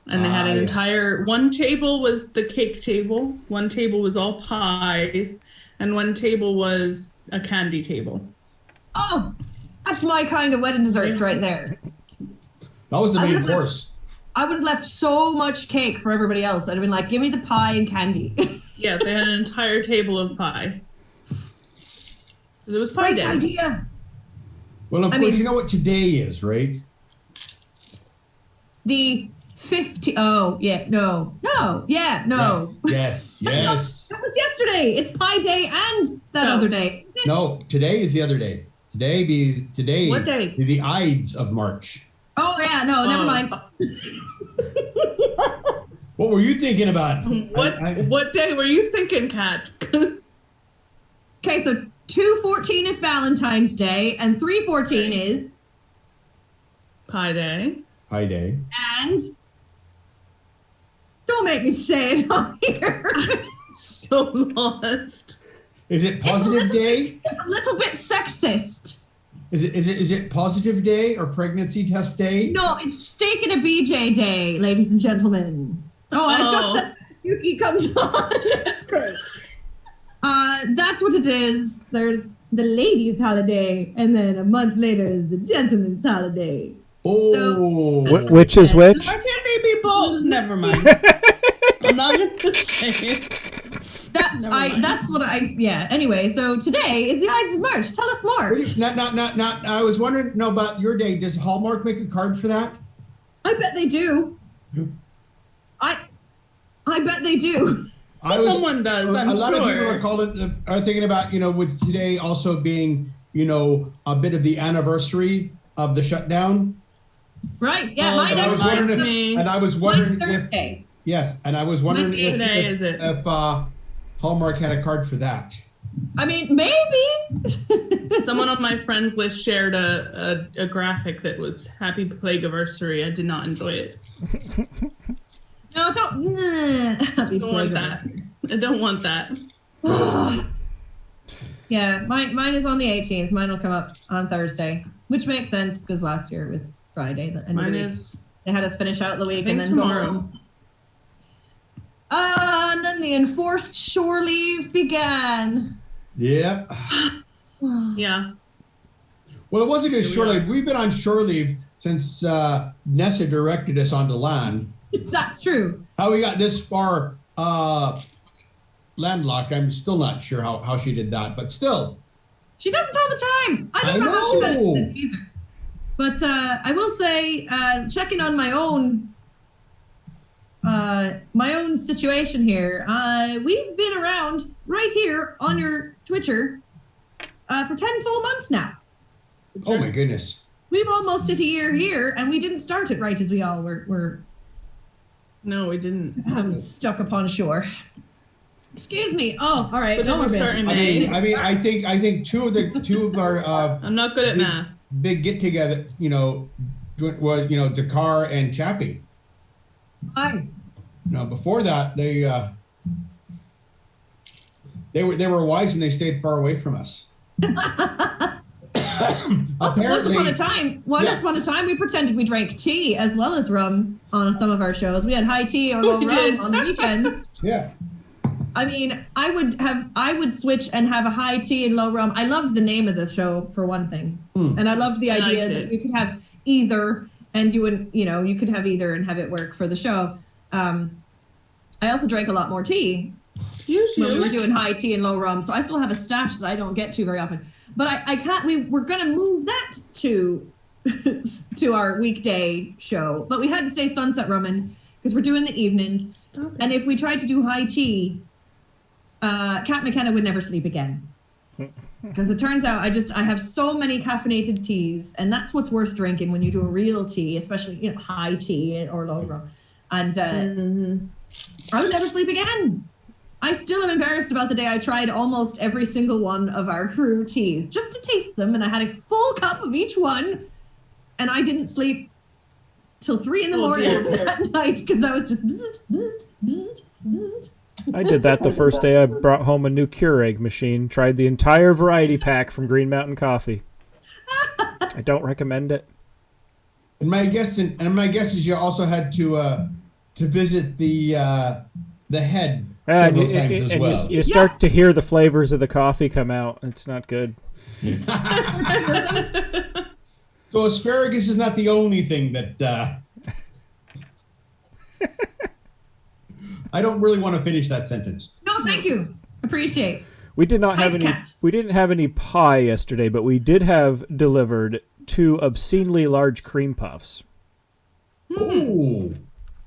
And they had an yeah. entire, one table was the cake table, one table was all pies, and one table was a candy table. oh, that's my kind of wedding desserts right there. That was the I main would've- course. I would have left so much cake for everybody else. I'd have been like, give me the pie and candy. Yeah, they had an entire table of pie. It was Pie Great Day. idea. Well, of I course, mean- you know what today is, right? The 50. Oh, yeah. No. Yeah. No. Yes. That was yesterday. It's Pie Day and that No. other day. No, today is the other day. Today. What day? Be the Ides of March. Oh, yeah. No, never Oh. mind. What were you thinking about? What day were you thinking, Kat? Okay, so 2/14 is Valentine's Day and 3/14 is. Pie Day. Pi Day. And. Don't make me say it on here. So lost. Is it Positive Day? It's a little bit sexist. Is it Positive Day or Pregnancy Test Day? No, it's Steak and a BJ Day, ladies and gentlemen. Oh, I just said Yuki comes on. That's great. That's what it is. There's the ladies' holiday, and then a month later is the gentleman's holiday. Oh. Which is which? Why can't they be both? Never mind. I'm not gonna say it. Never mind. Yeah. Anyway, so today is the Ides of March. Tell us more. Not. I was wondering, about your day. Does Hallmark make a card for that? I bet they do. I bet they do. Someone does, I'm a lot sure. of people are thinking about, with today also being, a bit of the anniversary of the shutdown. Right? Yeah. Oh, Mine that I was reminds wondering me. and I was wondering Mine's if Thursday. yes, and I was wondering What day is it? if Hallmark had a card for that. I mean, maybe. Someone on my friends list shared a graphic that was Happy Plagueversary. I did not enjoy it. No, don't. I don't want that. I don't want that. Yeah, mine is on the 18th. Mine will come up on Thursday, which makes sense because last year it was Friday. The end of the Mine week. is, They had us finish out the I week think, and then go tomorrow. home. And then the enforced shore leave began. Yep. Yeah. Well, it wasn't just Here we shore are. leave. We've been on shore leave since Nessa directed us onto land. That's true. How we got this far landlocked, I'm still not sure how she did that, but still. She does it all the time. I don't know how she manages it either. But I will say, checking on my own situation here, we've been around right here on your Twitcher for 10 full months now. Oh my goodness. We've almost hit a year here, and we didn't start it right as we all were No, we didn't. stuck upon shore. Excuse me. Oh, all right. But did we start in May? I think two of our I'm not good at math. big get together, was Dakar and Chappie. Hi. Before that they were wise and they stayed far away from us. Once upon a time, we pretended we drank tea as well as rum on some of our shows. We had high tea or low We rum did. on the weekends. Yeah. I mean, I would switch and have a high tea and low rum. I loved the name of the show for one thing, and I loved the idea that you could have either, and you could have either and have it work for the show. I also drank a lot more tea when we were doing high tea and low rum, so I still have a stash that I don't get to very often. But I can't. We're gonna move that to our weekday show, but we had to stay Sunset Rummin because we're doing the evenings. And if we tried to do high tea, Cat McKenna would never sleep again. Because it turns out I have so many caffeinated teas, and that's what's worth drinking when you do a real tea, especially high tea or low rum. And I would never sleep again. I still am embarrassed about the day I tried almost every single one of our crew teas just to taste them, and I had a full cup of each one, and I didn't sleep till 3 a.m. that night because I was just I did that the first day I brought home a new Keurig machine. Tried the entire variety pack from Green Mountain Coffee. I don't recommend it. And my guess is you also had to visit the head several times as well. You start to hear the flavors of the coffee come out. It's not good. So asparagus is not the only thing that I don't really want to finish that sentence. No, thank you. Appreciate. We did not have Hi, any. Cat. We didn't have any pie yesterday, but we did have delivered 2 obscenely large cream puffs. Oh,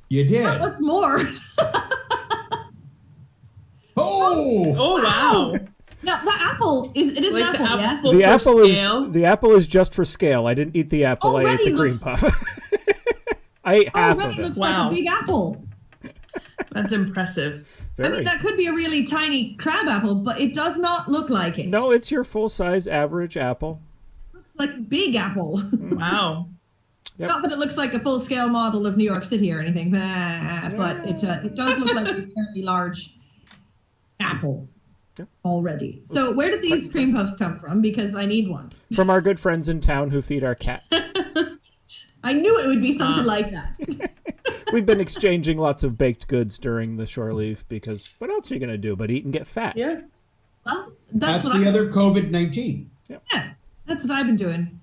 you did. That was more. Oh, Oh, wow. Now the apple is an Like apple, the yeah. apple The for apple scale. is just for scale. I didn't eat the apple. I ate Already the cream looks- puff. I ate half Already of it. looks Wow. like a big apple. That's impressive. I Very. mean, that could be a really tiny crab apple, but it does not look like it. No, it's your full size average apple. Like big apple. Wow. Yep. Not that it looks like a full-scale model of New York City or anything, but it does look like a very large apple Yep. already. So where did these cream puffs come from? Because I need one. From our good friends in town who feed our cats. I knew it would be something like that. We've been exchanging lots of baked goods during the shore leave because what else are you going to do but eat and get fat? Yeah. Well, that's what the I- other COVID-19. Yeah, that's what I've been doing.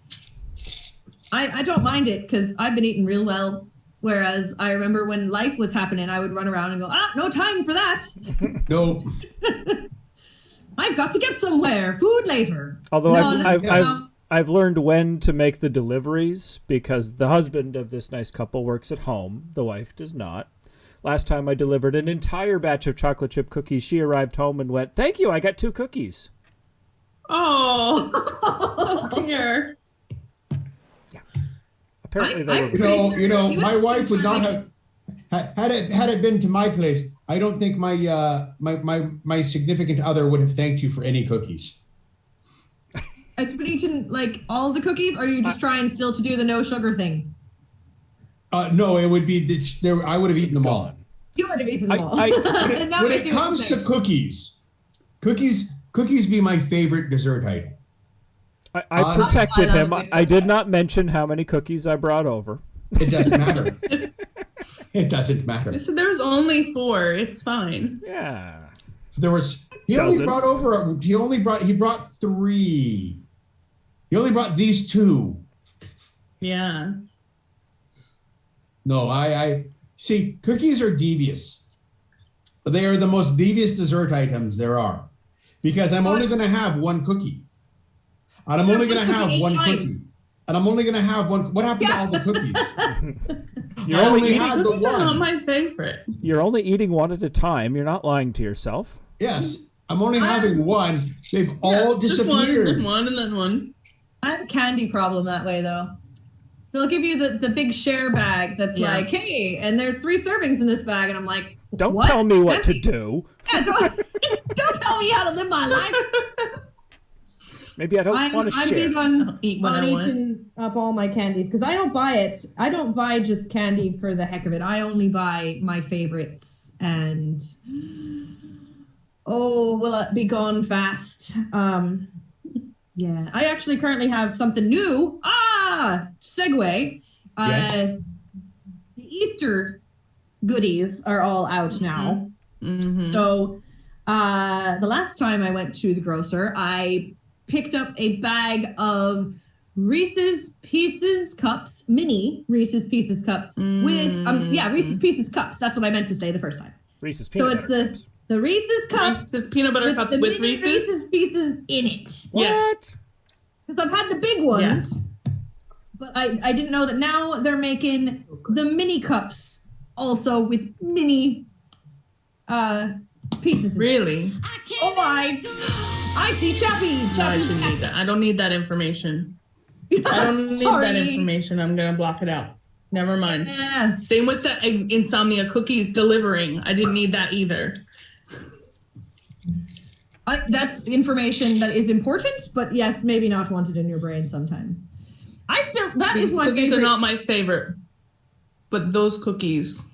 I don't mind it because I've been eating real well. Whereas I remember when life was happening, I would run around and go, no time for that. No. I've got to get somewhere. Food later. Although No, I've learned when to make the deliveries because the husband of this nice couple works at home. The wife does not. Last time I delivered an entire batch of chocolate chip cookies, she arrived home and went, "Thank you, I got 2 cookies." Oh, oh dear. Apparently I- they were. My wife would not have had it been to my place. I don't think my significant other would have thanked you for any cookies. Have you been eating like all the cookies, or are you just trying still to do the no sugar thing? No, it would be I would have eaten them all. Gone. You would have eaten them all. I- Now When I it see what comes you're to saying. cookies, Cookies be my favorite dessert item. I protected I him. love it. I did not mention how many cookies I brought over. It doesn't matter. It doesn't matter. I said there was only 4. It's fine. Yeah. There was he brought 3. He only brought these 2. Yeah. No, I see cookies are devious. They are the most devious dessert items there are. Because I'm only gonna have 1 cookie. And I'm only gonna have 1 cookie. And I'm only gonna have 1. What happened to all the cookies? You're only had the Cookies are not one. my favorite. You're only eating one at a time. You're not lying to yourself. Yes. I'm only having 1. They've all Just one, disappeared. then one, and then one. I have a candy problem that way though. They'll give you the big share bag that's like, hey, and there's 3 servings in this bag, and I'm like, Don't what? tell me what to do. Yeah, don't tell me how to live my life. Maybe I don't want to I'm share. big on Eat what I want. eating up all my candies because I don't buy it. I don't buy just candy for the heck of it. I only buy my favorites, and will it be gone fast? Yeah, I actually currently have something new. Segue. Yes. The Easter goodies are all out now. Mm-hmm. So the last time I went to the grocer, I picked up a bag of Reese's Pieces cups, mini Reese's Pieces cups with Reese's Pieces cups. That's what I meant to say the first time. Reese's peanut So butter it's cups. the Reese's cup Reese's peanut butter cups the with mini Reese's. Pieces in it. Yes. Because I've had the big ones, Yes. but I didn't know that now they're making the mini cups also with mini pieces. Really? Oh my! I see Chappie. No, I shouldn't need that. I don't need that information. I don't need Sorry. that information. I'm gonna block it out. Never mind. Yeah. Same with the insomnia cookies delivering. I didn't need that either. That's information that is important, but yes, maybe not wanted in your brain sometimes. That is These my cookies favorite. are not my favorite, but those cookies.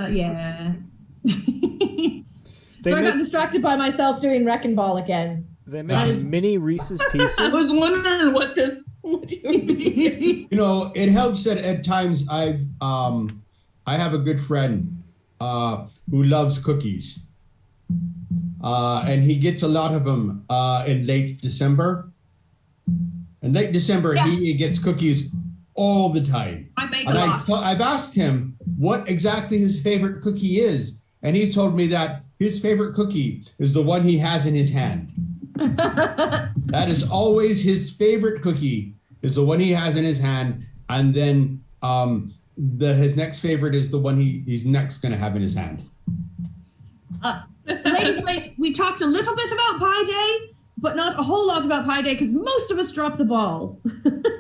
Yeah. They So I got make, distracted by myself doing Wrecking Ball again. they make mini Reese's Pieces. I was wondering what you mean. You know, it helps that at times I have a good friend who loves cookies. And he gets a lot of them in late December. In late December, he gets cookies all the time. I make a And lot. I've asked him what exactly his favorite cookie is. And he's told me that his favorite cookie is the one he has in his hand. That is always his favorite cookie, is the one he has in his hand. And then his next favorite is the one he's next going to have in his hand. Lady Blake, we talked a little bit about Pie Day, but not a whole lot about Pie Day because most of us dropped the ball.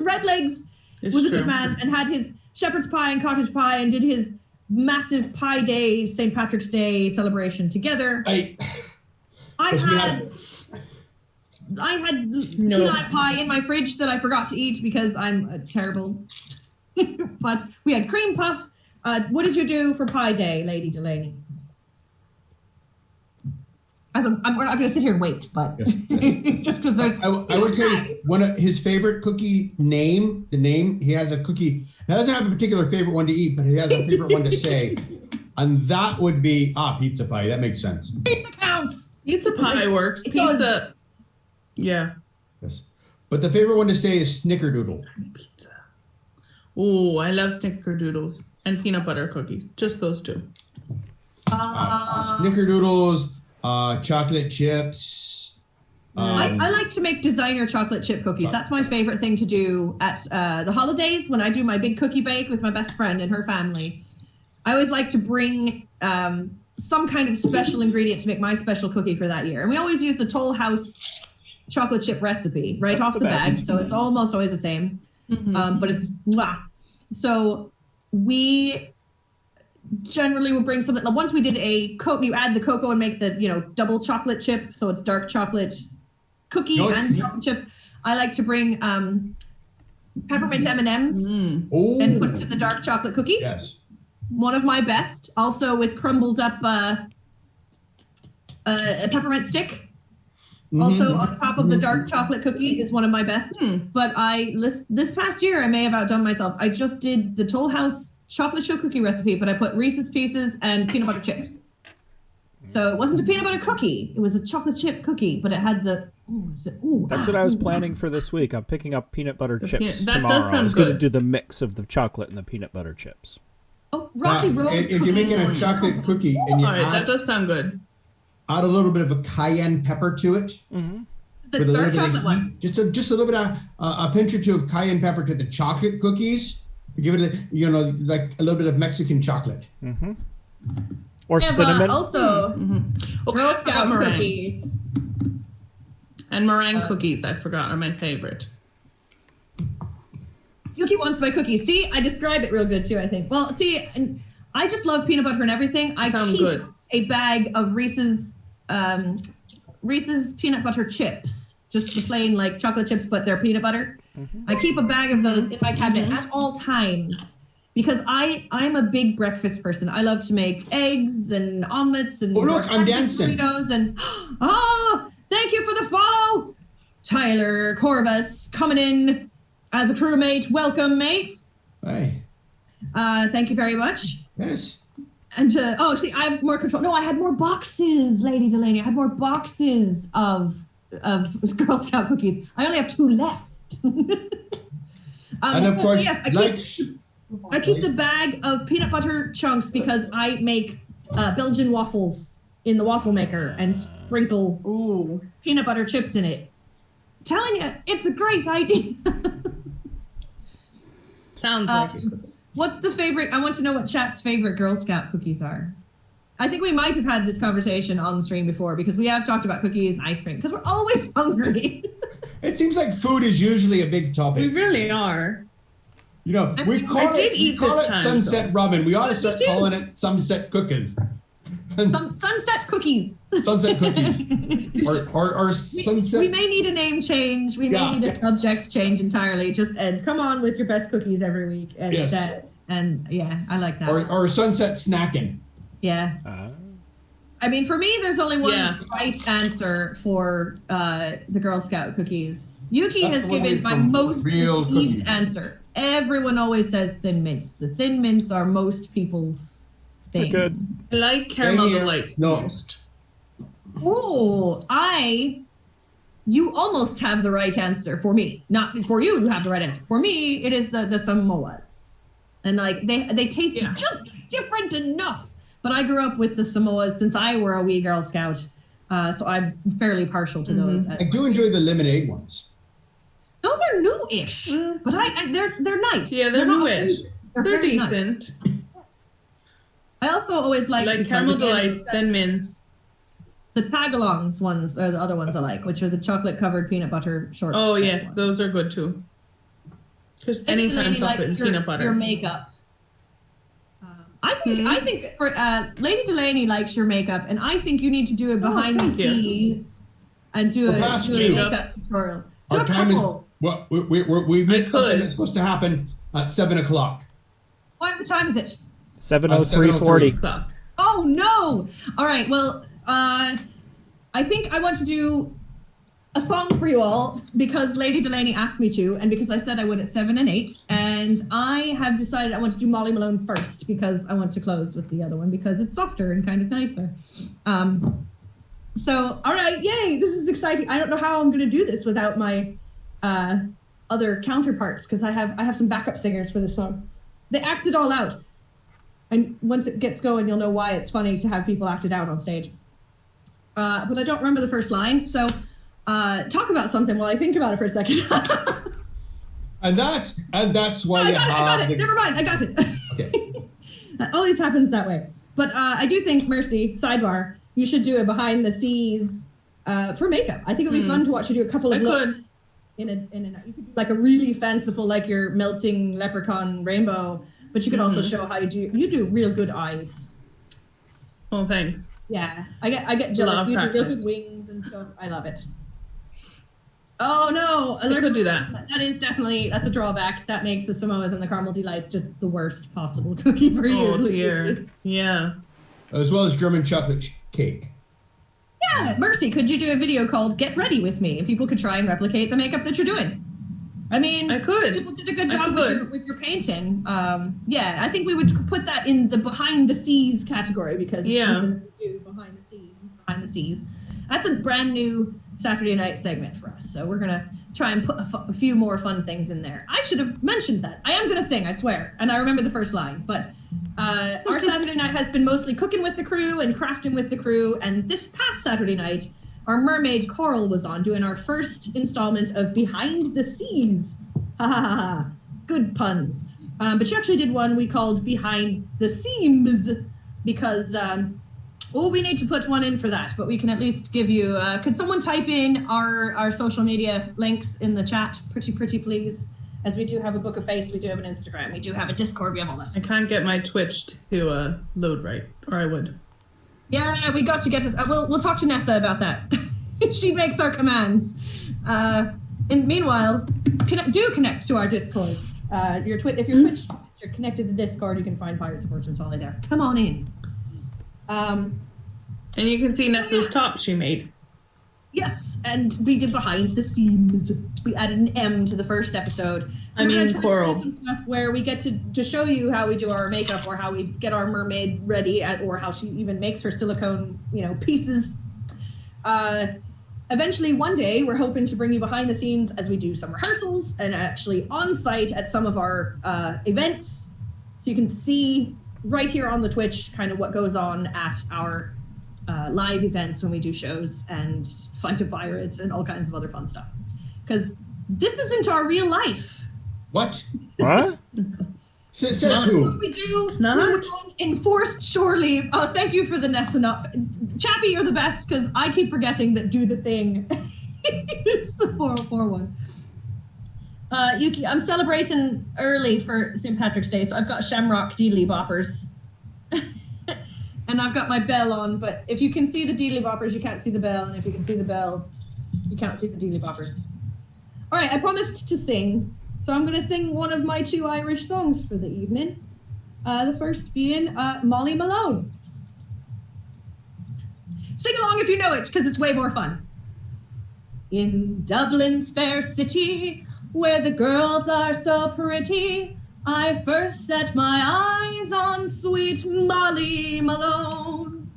Redlegs was a good man and had his shepherd's pie and cottage pie and did his massive Pie Day, St. Patrick's Day celebration together. I had key lime pie in my fridge that I forgot to eat because I'm terrible. But we had cream puff. What did you do for Pie Day, Lady Delaney? We're not going to sit here and wait, but Yes. just because there's. I would tell you one of his favorite cookie name. The name he has a cookie. He doesn't have a particular favorite one to eat, but he has a favorite one to say, and that would be pizza pie. That makes sense. Pizza counts. Pizza pie works. Pizza. Yeah. Yes, but the favorite one to say is snickerdoodle. Pizza. Oh, I love snickerdoodles and peanut butter cookies. Just those two. Snickerdoodles, chocolate chips. I like to make designer chocolate chip cookies. That's my favorite thing to do at the holidays when I do my big cookie bake with my best friend and her family. I always like to bring some kind of special ingredient to make my special cookie for that year. And we always use the Toll House chocolate chip recipe right off the bag. So it's almost always the same. Mm-hmm. But it's mwah. So we generally would bring something. Once we did you add the cocoa and make the double chocolate chip, so it's dark chocolate cookie and chocolate chips. I like to bring peppermint M&Ms and put it in the dark chocolate cookie. Yes. One of my best, also with crumbled up A peppermint stick. Mhm. Also on top of the dark chocolate cookie is one of my best. But this past year I may have outdone myself. I just did the Toll House chocolate chip cookie recipe, but I put Reese's Pieces and peanut butter chips. So it wasn't a peanut butter cookie; it was a chocolate chip cookie, but it had the. That's what I was planning for this week. I'm picking up peanut butter chips that tomorrow. does sound I was going to good. do the mix of the chocolate and the peanut butter chips. Oh, Rocky Road. If you're making a chocolate cookie and you All right, that add does sound good. a little bit of a cayenne pepper to it, Mm-hmm. The with a dark little bit chocolate of one. heat, just a little bit of a pinch or two of cayenne pepper to the chocolate cookies. Give it like a little bit of Mexican chocolate. Mm-hmm. Or Yeah, cinnamon. but also Girl I forgot Scout meringue. cookies. And meringue cookies, I forgot, are my favorite. Yuki wants my cookies. See, I describe it real good too, I think. Well, see, and I just love peanut butter and everything. I Sound keep good. a bag of Reese's peanut butter chips. Just the plain like chocolate chips, but they're peanut butter. I keep a bag of those in my cabinet at all times because I'm a big breakfast person. I love to make eggs and omelets and Oh, look, I'm dancing. burritos and thank you for the follow. Tyler Corvus coming in as a crewmate. Welcome, mate. Hey, Thank you very much. yes. And see, I have more control. No, I had more boxes, Lady Delaney. I had more boxes of Girl Scout cookies. I only have 2 left. And of course, yes, I keep the bag of peanut butter chunks because I make Belgian waffles in the waffle maker and sprinkle peanut butter chips in it. Telling you, it's a great idea. Sounds like it. What's the favorite? I want to know what chat's favorite Girl Scout cookies are. I think we might have had this conversation on the stream before because we have talked about cookies and ice cream because we're always hungry. It seems like food is usually a big topic. We really are. You know, we call I it, did we eat call this it time, sunset Robin. We ought to start too. calling it sunset cookies. Sunset cookies. Sunset cookies. or We sunset. may need a name change. We may need a subject change entirely. Just Ed, come on with your best cookies every week instead. Yes. And yeah, I like that. Or sunset snacking. Yeah. I mean, for me, there's only one right answer for the Girl Scout cookies. Yuki That's has the one given made my from most real received cookies. answer. Everyone always says Thin Mints. The Thin Mints are most people's thing. They're good. I like caramel here. delights No. most. Oh, you almost have the right answer for me. Not for you, you have the right answer. For me, it is the Samoas. And like they taste just different enough. But I grew up with the Samoas since I were a wee Girl Scout. So I'm fairly partial to those. I do enjoy the lemonade ones. Those are new-ish, but they're nice. Yeah, they're not newish. offensive. They're very nice. decent. I also always like Caramel again, delights, Thin Mints. the tagalongs ones are the other ones I like, which are the chocolate-covered peanut butter short. Oh yes, ones. those are good too. Just Lady anytime Delaney chocolate likes and your, peanut butter. Your makeup. I think for Lady Delaney likes your makeup, and I think you need to do it behind the thank you. scenes and do a past do a you. makeup tutorial. Do Our a time is couple. well. We missed something could. that's supposed to happen at 7:00. What time is it? 7:03:40. Clock. Oh no! All right. Well, I think I want to do a song for you all because Lady Delaney asked me to, and because I said I would at 7 and 8, and I have decided I want to do Molly Malone first because I want to close with the other one because it's softer and kind of nicer. So, all right, yay! This is exciting. I don't know how I'm going to do this without my other counterparts because I have some backup singers for this song. They act it all out. And once it gets going, you'll know why it's funny to have people act it out on stage. But I don't remember the first line, so talk about something while I think about it for a second. And that's why I you got have it. Never mind, I got it. Okay. That always happens that way. But I do think, Mercy, sidebar, you should do a behind the scenes for makeup. I think it would be fun to watch you do a couple of looks. Could. You could do like a really fanciful, like your melting leprechaun rainbow. But you could also show how you do real good eyes. Oh, thanks. Yeah, I get A jealous. lot of You do real good practice. wings and stuff. I love it. Oh no, I could do that. That's a drawback. That makes the Samoas and the caramel delights just the worst possible cookie for you. Oh dear. Yeah. As well as German chocolate cake. Yeah, Mercy, could you do a video called "Get Ready with Me"? And people could try and replicate the makeup that you're doing. I mean, I could. People did a good job with your painting. Yeah, I think we would put that in the behind the seas category because it's something to do behind the seas. That's a brand new Saturday night segment for us. So we're gonna try and put a few more fun things in there. I should have mentioned that. I am gonna sing, I swear, and I remember the first line. But our Saturday night has been mostly cooking with the crew and crafting with the crew. And this past Saturday night, our mermaid Coral was on doing our first installment of Behind the Seas. Ha ha ha ha. Good puns. But she actually did one we called Behind the Seams because, we need to put one in for that, but we can at least give you, could someone type in our social media links in the chat, pretty please? As we do have a Book of Face, we do have an Instagram, we do have a Discord, we have all that. I can't get my Twitch to load right, or I would. Yeah, we got to get to, we'll talk to Nessa about that. She makes our commands. And meanwhile, connect to our Discord. If you're Twitch, you're connected to Discord, you can find Pirates of Fortune's while they're there. Come on in. And you can see Nessa's top she made. Yes, and we did Behind the Seams. We added an M to the first episode. So Coral. Some stuff where we get to show you how we do our makeup or how we get our mermaid ready or how she even makes her silicone, pieces. Eventually, one day, we're hoping to bring you behind the scenes as we do some rehearsals and actually on site at some of our events. So you can see right here on the Twitch kind of what goes on at our live events when we do shows and fight of pirates and all kinds of other fun stuff. Because this isn't our real life. What? What? Says who? We do. It's not. Enforced shore leave. Oh, thank you for the Nessa. Chappie, you're the best because I keep forgetting that do the thing. It's the 404 one. Yuki, I'm celebrating early for St. Patrick's Day, so I've got Shamrock Deedly Boppers. And I've got my bell on, but if you can see the Deedly Boppers, you can't see the bell, and if you can see the bell, you can't see the Deedly Boppers. All right, I promised to sing, so I'm going to sing one of my 2 Irish songs for the evening. The first being Molly Malone. Sing along if you know it, because it's way more fun. In Dublin's fair city, where the girls are so pretty, I first set my eyes on sweet Molly Malone.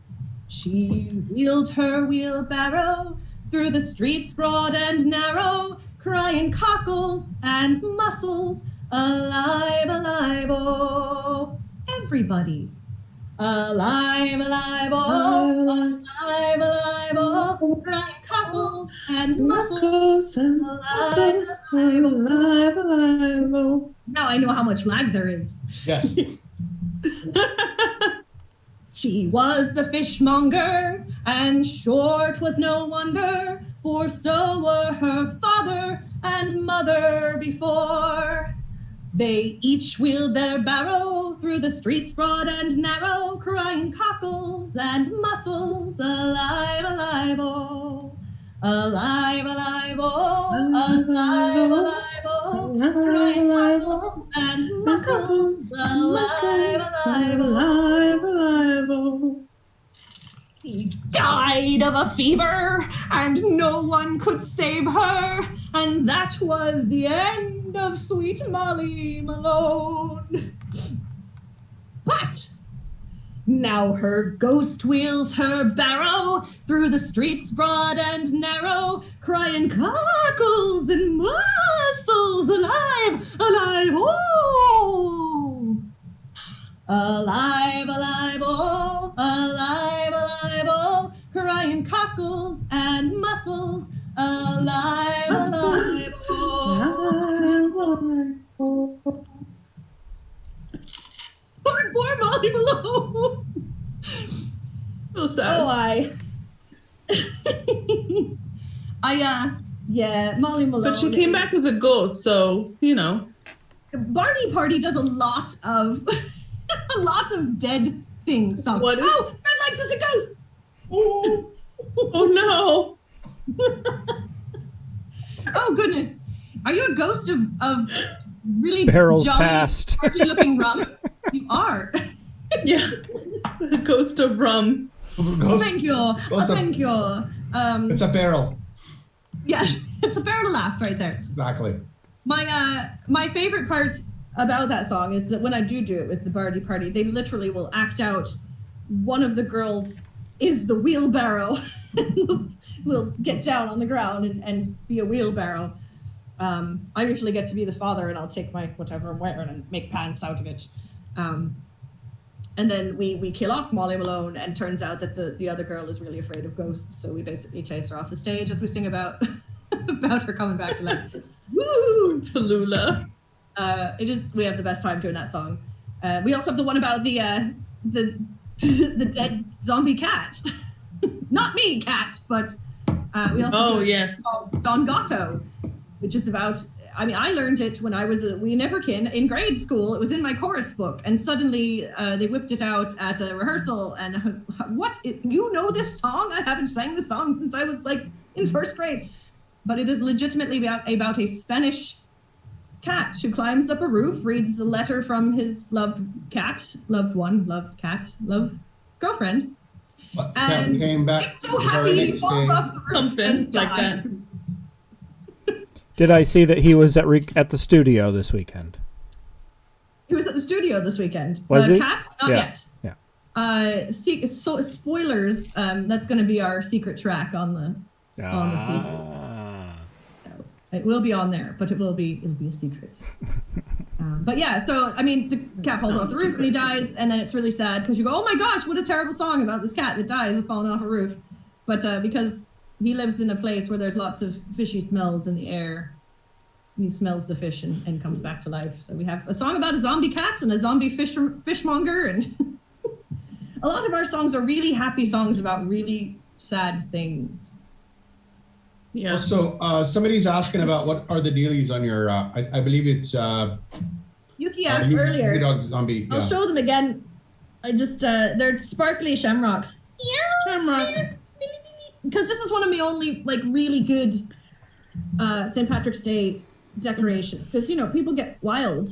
She wheeled her wheelbarrow through the streets broad and narrow, crying cockles and mussels, alive, alive, oh. Everybody. Alive, alive, oh, alive, alive, oh, crying cockles and mussels, alive, alive, alive, oh. Now I know how much lag there is. Yes. She was a fishmonger, and short was no wonder, for so were her father and mother before. They each wheeled their barrow through the streets broad and narrow, crying cockles and mussels, alive, alive, oh. Alive, alive, oh, alive, alive, oh, crying cockles and mussels, alive, alive, oh. He died of a fever, and no one could save her, and that was the end of sweet Molly Malone. But now her ghost wheels her barrow through the streets broad and narrow, crying cockles and mussels, alive, alive, oh. Alive, alive, oh, alive, alive, oh, crying cockles and mussels, alive, alive, oh. Poor Molly Malone. So sad. Yeah, Molly Malone. But she came back as a ghost, so, Barney Party does a lot of dead things. Songs. What is? Oh, Red Legs is a ghost. Oh, oh no. Oh goodness, are you a ghost of really Barrels jolly, past. looking rum? You are. Yeah, the ghost of rum. Thank you. Thank you. It's a barrel. Yeah, it's a barrel of laughs right there. Exactly. My favorite part about that song is that when I do it with the Bardi Party, they literally will act out. One of the girls is the wheelbarrow. Will get down on the ground and be a wheelbarrow. I usually get to be the father, and I'll take my whatever I'm wearing and make pants out of it. And then we kill off Molly Malone, and turns out that the other girl is really afraid of ghosts, so we basically chase her off the stage as we sing about about her coming back to life. Woo! Tallulah. We have the best time doing that song. We also have the one about the dead zombie cat. Not me, cat, but we also yes, Don Gatto, which is about. I mean, I learned it when I was a wee nipperkin in grade school. It was in my chorus book, and suddenly they whipped it out at a rehearsal. And what? You know this song? I haven't sang the song since I was like in first grade. But it is legitimately about a Spanish cat who climbs up a roof, reads a letter from his loved girlfriend. And came back. It's so happy he falls off the roof. Something like that. Did I see that he was at the studio this weekend? He was at the studio this weekend. Was he? Cat? Not yet. Yeah. So spoilers. That's going to be our secret track on the secret. So it will be on there, but it'll be a secret. But yeah, so I mean, the cat falls off the roof and he dies, and then it's really sad because you go, oh my gosh, what a terrible song about this cat that dies of falling off a roof. But because he lives in a place where there's lots of fishy smells in the air, he smells the fish and comes back to life. So we have a song about a zombie cat and a zombie fishmonger, and a lot of our songs are really happy songs about really sad things. Yeah. So somebody's asking about what are the dealies on your, I believe it's... Yuki asked earlier. Dog zombie. I'll show them again. I just, they're sparkly shamrocks. Shamrocks. Because this is one of my only, like, really good St. Patrick's Day decorations. Because, you know, people get wild.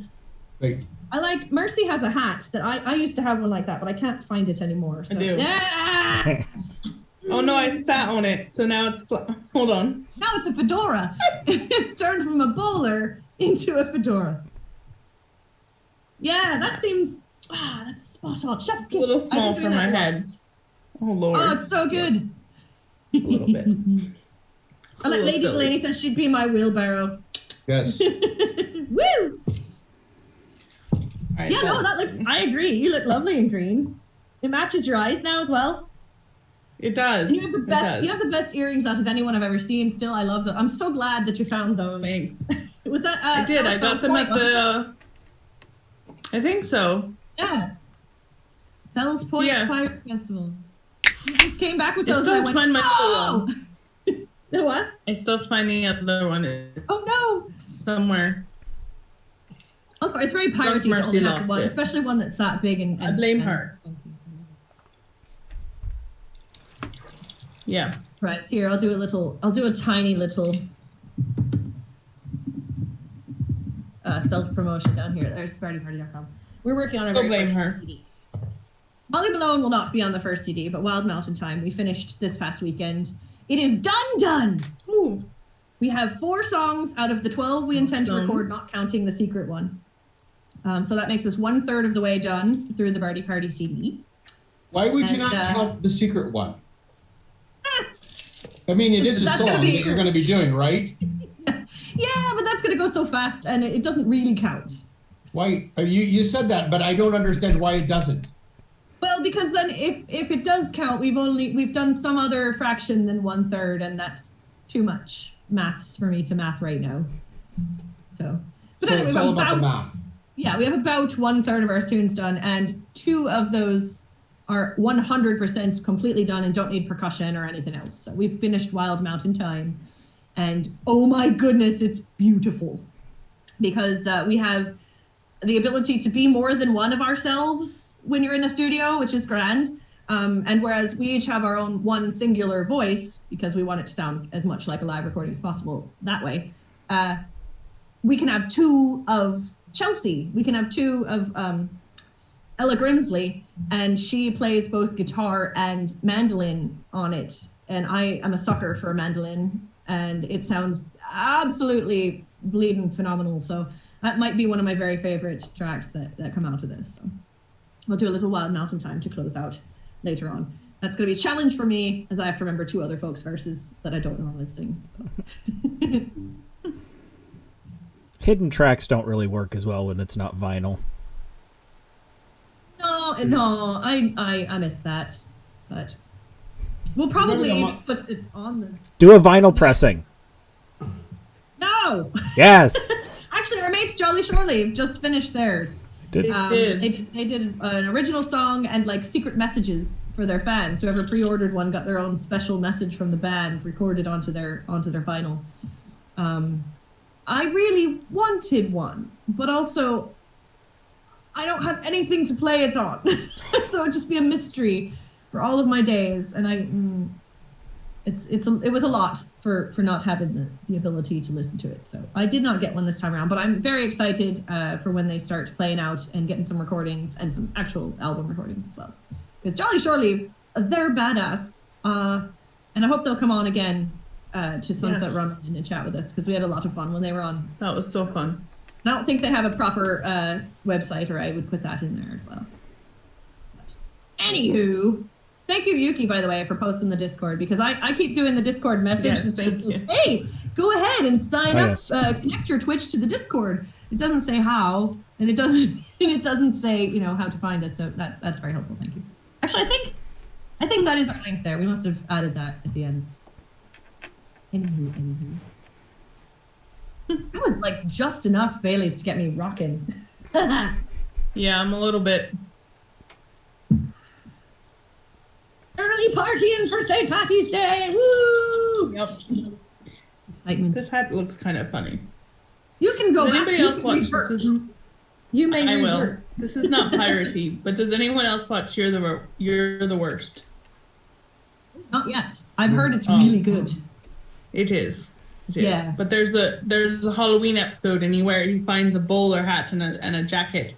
Wait. I like, Mercy has a hat that I used to have one like that, but I can't find it anymore. So. I do. Yeah! Oh no, I sat on it, so now it's hold on. Now it's a fedora. It's turned from a bowler into a fedora. Yeah, that seems, that's spot on. Chef's kiss. A little small for my head. Oh Lord. Oh, it's so good. A little bit. I like Lady Delaney says she'd be my wheelbarrow. Yes. Woo! Right, yeah, no, that looks, I agree. You look lovely in green. It matches your eyes now as well. It does. You have the best. You have the best earrings out of anyone I've ever seen. Still, I love them. I'm so glad that you found those. Thanks. Was that? I did. I got them at the. I think so. Yeah. Fells Point Pirate Festival. You just came back with those. I still have to find my other one. The what? I still have to find the other one. Oh no! Somewhere. Oh, it's very piratey. Mercy lost one, it. especially one that's that big and I blame her. Yeah. Right, here, I'll do a tiny little self-promotion down here. There's partyparty.com. We're working on our very blame first her. CD. Molly Malone will not be on the first CD, but Wild Mountain Time, we finished this past weekend. It is done! Ooh. We have 4 songs out of the 12 we intend to record, not counting the secret one. So that makes us 1/3 of the way done through the Bardi Party CD. Why would you not count the secret one? I mean, it is a song that you're going to be doing, right? Yeah, but that's going to go so fast, and it doesn't really count. Why? You said that, but I don't understand why it doesn't. Well, because then if it does count, we've done some other fraction than 1/3, and that's too much maths for me to math right now. So It's all about the math. Yeah, we have about 1/3 of our tunes done, and 2 of those are 100% completely done and don't need percussion or anything else. So we've finished Wild Mountain Time, and oh my goodness, it's beautiful. Because we have the ability to be more than one of ourselves when you're in the studio, which is grand. And whereas we each have our own one singular voice, because we want it to sound as much like a live recording as possible that way, we can have 2 of Chelsea. We can have 2 of Ella Grimsley, and she plays both guitar and mandolin on it. And I am a sucker for a mandolin, and it sounds absolutely bleeding phenomenal. So that might be one of my very favorite tracks that come out of this. So I'll do a little Wild Mountain Time to close out later on. That's going to be a challenge for me, as I have to remember 2 other folks' verses that I don't normally sing. So. Hidden tracks don't really work as well when it's not vinyl. No, I missed that, but we'll probably put it on the. Do a vinyl pressing. No. Yes. Actually, our mates Jolly Shore Leave just finished theirs. Did. They did an original song and like secret messages for their fans. Whoever pre-ordered one got their own special message from the band recorded onto their vinyl. I really wanted one, but also I don't have anything to play it on, so it'd just be a mystery for all of my days. And it was a lot for not having the ability to listen to it. So I did not get one this time around, but I'm very excited for when they start playing out and getting some recordings and some actual album recordings as well. Because Jolly Shore Leave, they're badass, and I hope they'll come on again to Sunset Rummin and chat with us, because we had a lot of fun when they were on. That was so fun. I don't think they have a proper website, or I would put that in there as well. But anywho, thank you, Yuki, by the way, for posting the Discord, because I keep doing the Discord message. Yes, thank you. Hey, go ahead and sign up, yes. connect your Twitch to the Discord. It doesn't say how, and it doesn't say how to find us. So that's very helpful. Thank you. Actually, I think that is our link there. We must have added that at the end. Anywho. That was like just enough Baileys to get me rocking. Yeah, I'm a little bit. Early partying for St. Patty's Day! Woo! Yep. Excitement. This hat looks kind of funny. You can go Does back. anybody else watch this? You may I will. revert. This is not piratey, but does anyone else watch You're the Worst? Not yet. I've heard it's really good. It is. It is. Yeah. But there's a Halloween episode, and he finds a bowler hat and a jacket,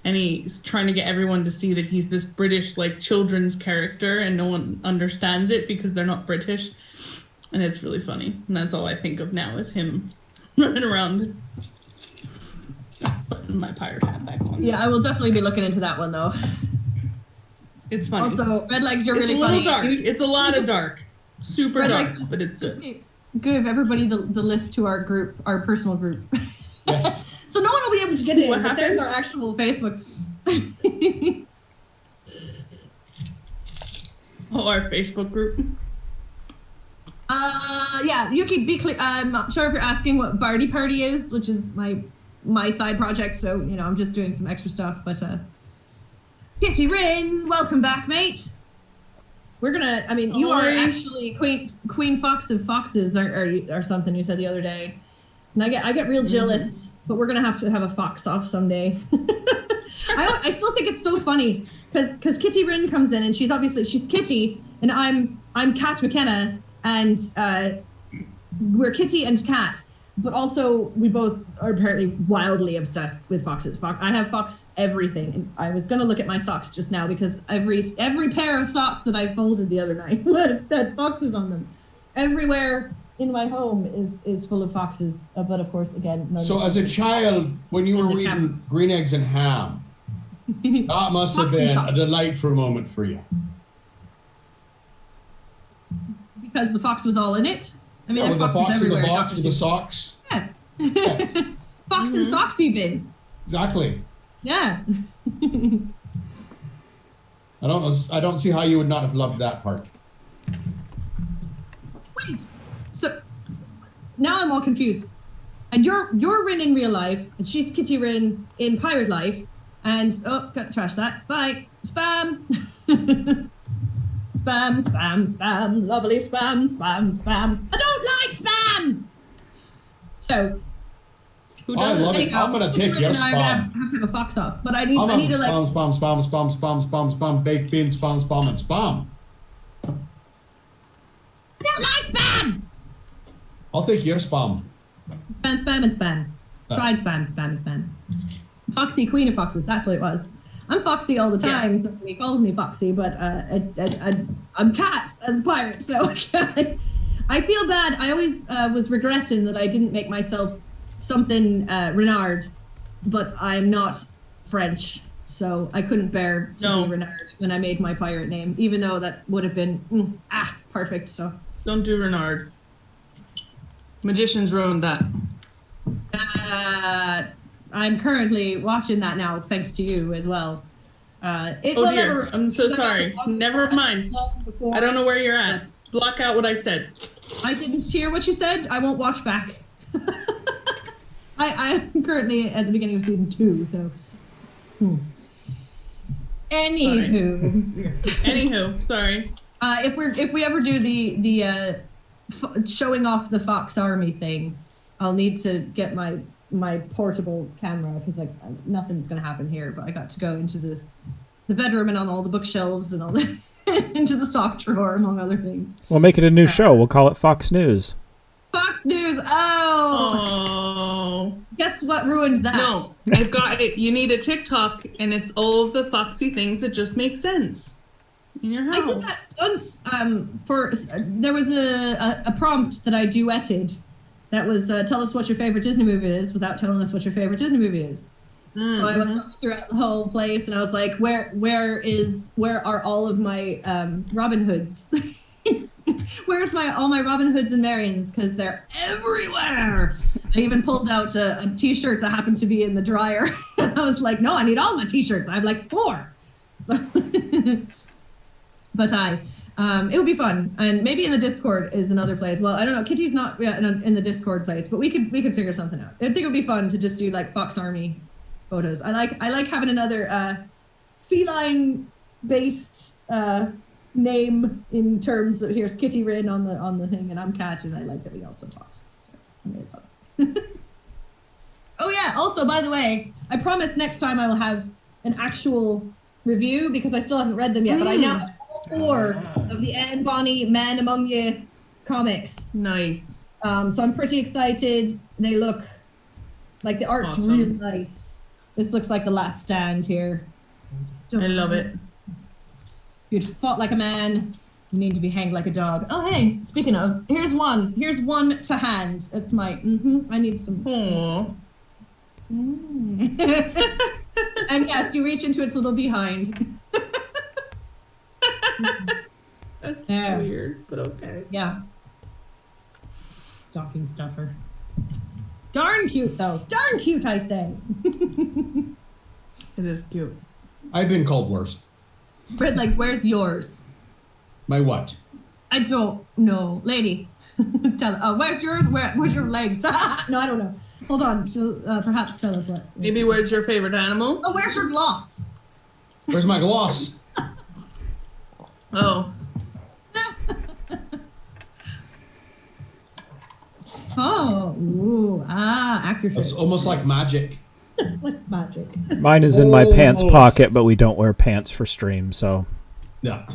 and he's trying to get everyone to see that he's this British like children's character, and no one understands it because they're not British, and it's really funny. And that's all I think of now is him running around. Putting my pirate hat back on. Yeah, I will definitely be looking into that one though. It's funny. Also, Red Legs, you're It's really a little funny. dark. It's a lot of dark. Super Red dark, Legs, but it's good. Give everybody the list to our group, our personal group. Yes. So no one will be able to get in, What but there's happened? our actual Facebook. Oh, our Facebook group. Yeah, Yuki, be clear. I'm not sure if you're asking what Barty Party is, which is my side project. So I'm just doing some extra stuff. But Kitty Rin, welcome back, mate. We're gonna. I mean, you are actually Queen Fox of Foxes, or something. You said the other day, and I get real jealous. But we're gonna have to have a fox off someday. I still think it's so funny because Kitty Rin comes in and she's Kitty and I'm Cat McKenna, and we're Kitty and Cat, but also we both are apparently wildly obsessed with foxes. I have fox everything, and I was gonna look at my socks just now because every pair of socks that I folded the other night had foxes on them. Everywhere in my home is full of foxes, but of course, again. So as a child, when you were reading Green Eggs and Ham, that must have been a delightful moment for you. Because the fox was all in it. I mean, With the there's fox foxes in the everywhere. box with the socks. Yeah. Yes, Fox and Socksy bin. exactly. Yeah. I don't see how you would not have loved that part. Wait. So now I'm all confused. And you're Rin in real life, and she's Kitty Rin in pirate life. And got to trash that. Bye. Spam. Spam, spam, spam. Lovely spam, spam, spam. I don't like spam. So. I love it. I'm gonna take your I spam. have to have a fox off, but I need to like. Spam, baked beans, spam, and spam. I don't like spam. I'll take your spam. Spam, spam, and spam. Fried spam, spam, and spam. Foxy, Queen of Foxes, that's what it was. I'm Foxy all the time, Yes. so he calls me Foxy, but I'm Cat as a pirate, so I feel bad. I always was regretting that I didn't make myself something Renard, but I'm not French, so I couldn't bear to be Renard when I made my pirate name, even though that would have been perfect. So Don't do Renard. Magicians ruined that. I'm currently watching that now, thanks to you as well. Oh dear, I'm so sorry. Never mind. I don't know where you're at. Yes. Block out what I said. I didn't hear what you said. I won't watch back. I'm currently at the beginning of season 2, so. Anywho, sorry. If we ever do the showing off the Fox Army thing, I'll need to get my portable camera because like nothing's gonna happen here. But I got to go into the bedroom and on all the bookshelves and all the into the sock drawer among other things. We'll make it a new show. We'll call it Fox News. Fox News. Oh. Guess what ruined that? No, I've got it. You need a TikTok, and it's all of the foxy things that just make sense in your house. I did that once. There was a prompt that I duetted. That was tell us what your favorite Disney movie is without telling us what your favorite Disney movie is. Mm-hmm. So I went throughout the whole place, and I was like, where are all of my Robin Hoods? Where's all my Robin Hoods and Marions? Because they're everywhere. I even pulled out a t-shirt that happened to be in the dryer. I was like, no, I need all my t-shirts. I have like 4. So but it would be fun. And maybe in the Discord is another place. Well, I don't know. Kitty's not in the Discord place, but we could figure something out. I think it would be fun to just do like Fox Army photos. I like having another feline based name in terms of here's Kitty Rin on the thing, and I'm Cat, and I like that we also Fox. So I mean, it's fun. Oh yeah. Also, by the way, I promise next time I will have an actual review because I still haven't read them yet, but I now have all 4 of the Anne Bonny Man Among You comics. Nice. So I'm pretty excited. They look like the art's really nice. This looks like The Last Stand here. I love it. You'd fought like a man. You need to be hanged like a dog. Oh hey, speaking of, here's one. Here's one to hand. It's my. I need some. Aww. And yes, you reach into its little behind. That's weird, but okay. Yeah. Stocking stuffer. Darn cute though. Darn cute, I say. It is cute. I've been called worse. Red Legs, where's yours? My what? I don't know. Lady. Tell where's yours? Where's your legs? No, I don't know. Hold on. She'll perhaps tell us what. Maybe where's your favorite animal? Oh, where's your gloss? Where's my gloss? Oh. Oh. Ooh. Actor. It's almost like magic. Like magic. Mine is in my pants pocket, but we don't wear pants for stream, so. Yeah.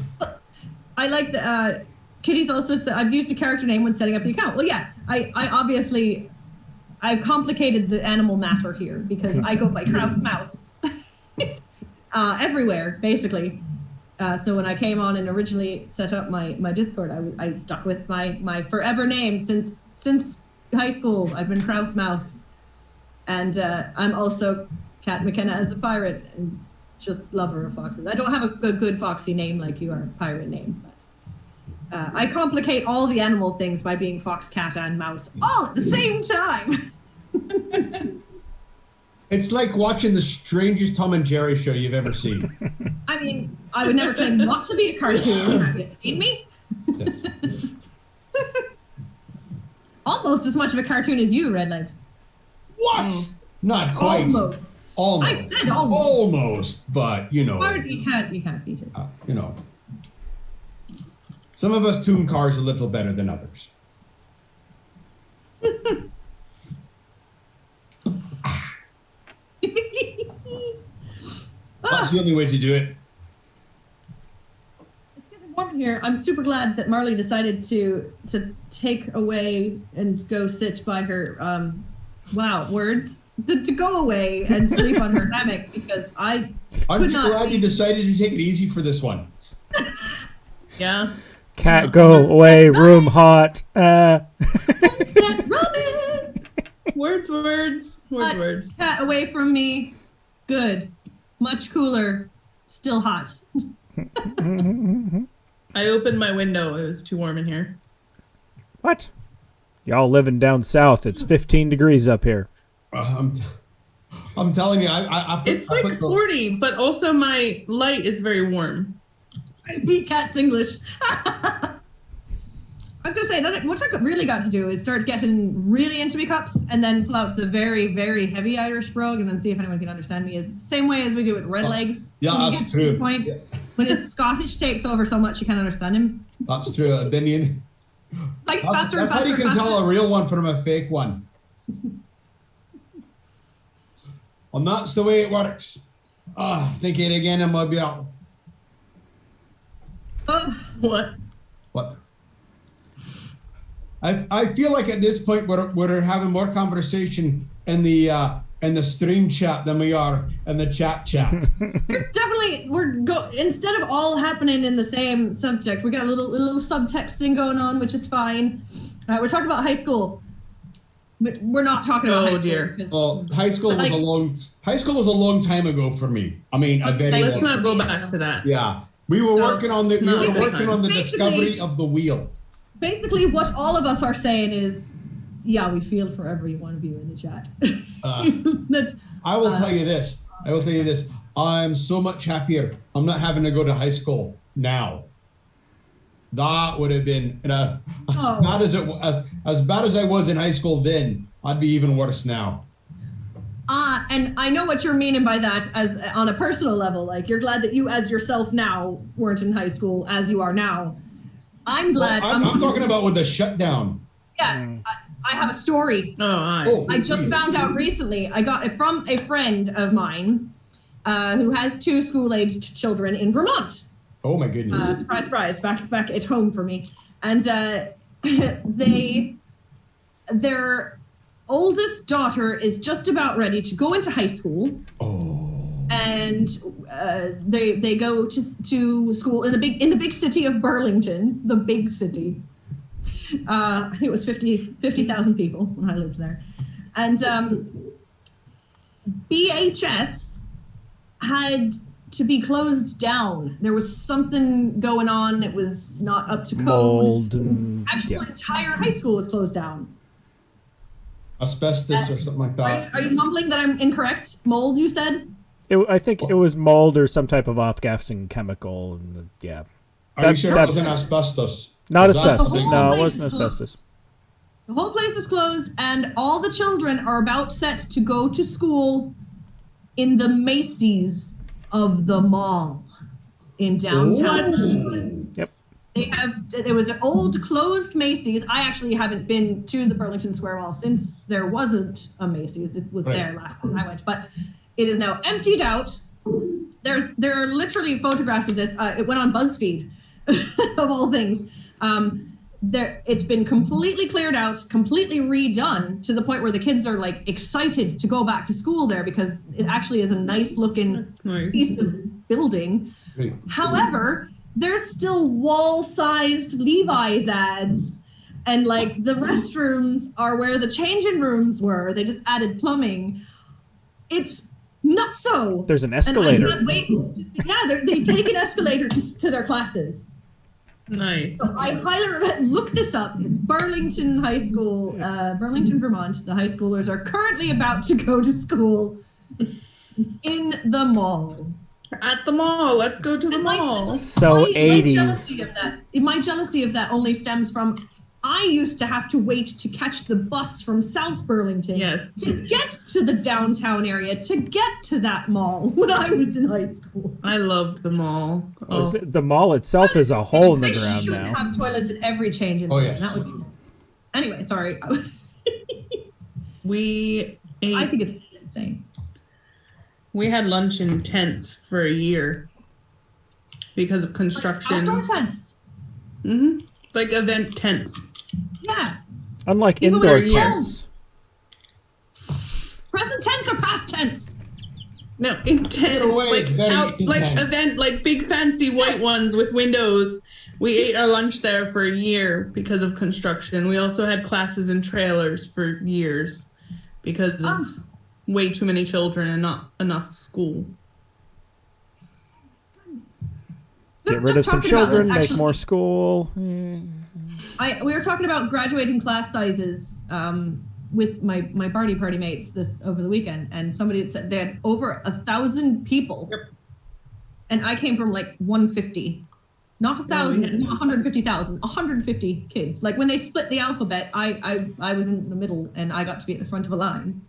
I like the Kitty's also said I've used a character name when setting up the account. Well, yeah, I obviously I've complicated the animal matter here because I go by Kraus Mouse everywhere basically. So when I came on and originally set up my Discord, I stuck with my forever name since high school. I've been Kraus Mouse. And I'm also Cat McKenna as a pirate, and just lover of foxes. I don't have a good foxy name like you are, pirate name. But I complicate all the animal things by being fox, cat, and mouse all at the same time. It's like watching the strangest Tom and Jerry show you've ever seen. I mean, I would never claim not to be a cartoon. Have you seen me? Yes. Almost as much of a cartoon as you, Red Legs. What? Not quite. Almost. I said almost. Almost, but you know. You can't beat it. You know. Some of us tune cars a little better than others. That's the only way to do it. It's getting warm here. I'm super glad that Marley decided to take away and go sit by her. Wow, words. to go away and sleep on her hammock because I I'm could not glad you sleep. decided to take it easy for this one. Yeah. Cat, go away. Room hot. Set Rummin! Words. Cat away from me. Good. Much cooler. Still hot. I opened my window. It was too warm in here. What? Y'all living down south. It's 15 degrees up here. I'm telling you, It's like 40, but also my light is very warm. He Cat's English. I was going to say, that what I really got to do is start getting really into me cups and then pull out the very, very heavy Irish brogue and then see if anyone can understand me. Is the same way as we do with red legs. Yeah, When he that's gets to the true. point when his Scottish takes over so much you can't understand him. That's true. Then you, Like that's faster and how faster you can and tell faster. a real one from a fake one. And that's the way it works. Think it again and maybe out. Oh, What? What? I feel like at this point we're having more conversation in the stream chat than we are in the chat. there's definitely instead of all happening in the same subject, we got a little subtext thing going on, which is fine. We're talking about high school, but we're not talking about high school. Dear. because- Well, high school was a long time ago for me. I mean, a very Let's long not go back to that. Yeah. We were working on the Basically- discovery of the wheel. Basically, what all of us are saying is, yeah, we feel for every one of you in the chat. That's I will tell you this. I'm so much happier. I'm not having to go to high school now. That would have been as bad as I was in high school then. I'd be even worse now. and I know what you're meaning by that as on a personal level. Like you're glad that you, as yourself now, weren't in high school as you are now. I'm glad. Well, I'm talking about with the shutdown. Yeah, I have a story. Oh, I just found out recently. I got it from a friend of mine who has 2 school-aged children in Vermont. Oh my goodness. Surprise, surprise! Back at home for me, and their oldest daughter is just about ready to go into high school. Oh. And they go to school in the big city of Burlington, the big city. I think it was 50,000 people when I lived there, and BHS had to be closed down. There was something going on. It was not up to code. Mold. And, Actually, yeah. the entire high school was closed down. Asbestos or something like that. Are you mumbling that I'm incorrect? Mold, you said? I think it was mold or some type of off-gassing chemical. And, yeah. Are you sure it wasn't asbestos? Not Is that asbestos. something- No, it place wasn't is closed. asbestos. The whole place is closed, and all the children are about set to go to school in the Macy's of the mall in downtown. Yep. There was an old closed Macy's. I actually haven't been to the Burlington Square Mall since there wasn't a Macy's. It was there last time I went, but it is now emptied out. There are literally photographs of this. It went on BuzzFeed, of all things. It's been completely cleared out, completely redone to the point where the kids are like excited to go back to school there because it actually is a nice looking That's nice. piece of building. Great. However, there's still wall-sized Levi's ads, and like the restrooms are where the changing rooms were. They just added plumbing. It's not so. There's an escalator. And I can't wait to see, they take an escalator to their classes. Nice. So I highly recommend, look this up. It's Burlington High School, Burlington, Vermont. The high schoolers are currently about to go to school in the mall. At the mall. Let's go to the And, like, mall. So My 80s. jealousy of that only stems from I used to have to wait to catch the bus from South Burlington Yes. to get to the downtown area, to get to that mall when I was in high school. I loved the mall. Oh. The mall itself is a hole in the They ground should now. have toilets at every change in Oh, room. yes. That would be. Anyway, sorry. We I ate. think it's insane. We had lunch in tents for a year because of construction. Outdoor tents. Like event tents. Yeah. Unlike People indoor are young. tents. Present tense No, intense. In a way, it's very like intense. event, like big fancy white ones with windows. We ate our lunch there for a year because of construction. We also had classes in trailers for years because of way too many children and not enough school. Get rid of some children, make more school. We were talking about graduating class sizes with my party mates this over the weekend, and somebody had said they had over 1,000 people. Yep. And I came from like 150. Not 1,000, not 150,000, 150 kids. Like when they split the alphabet, I was in the middle and I got to be at the front of a line.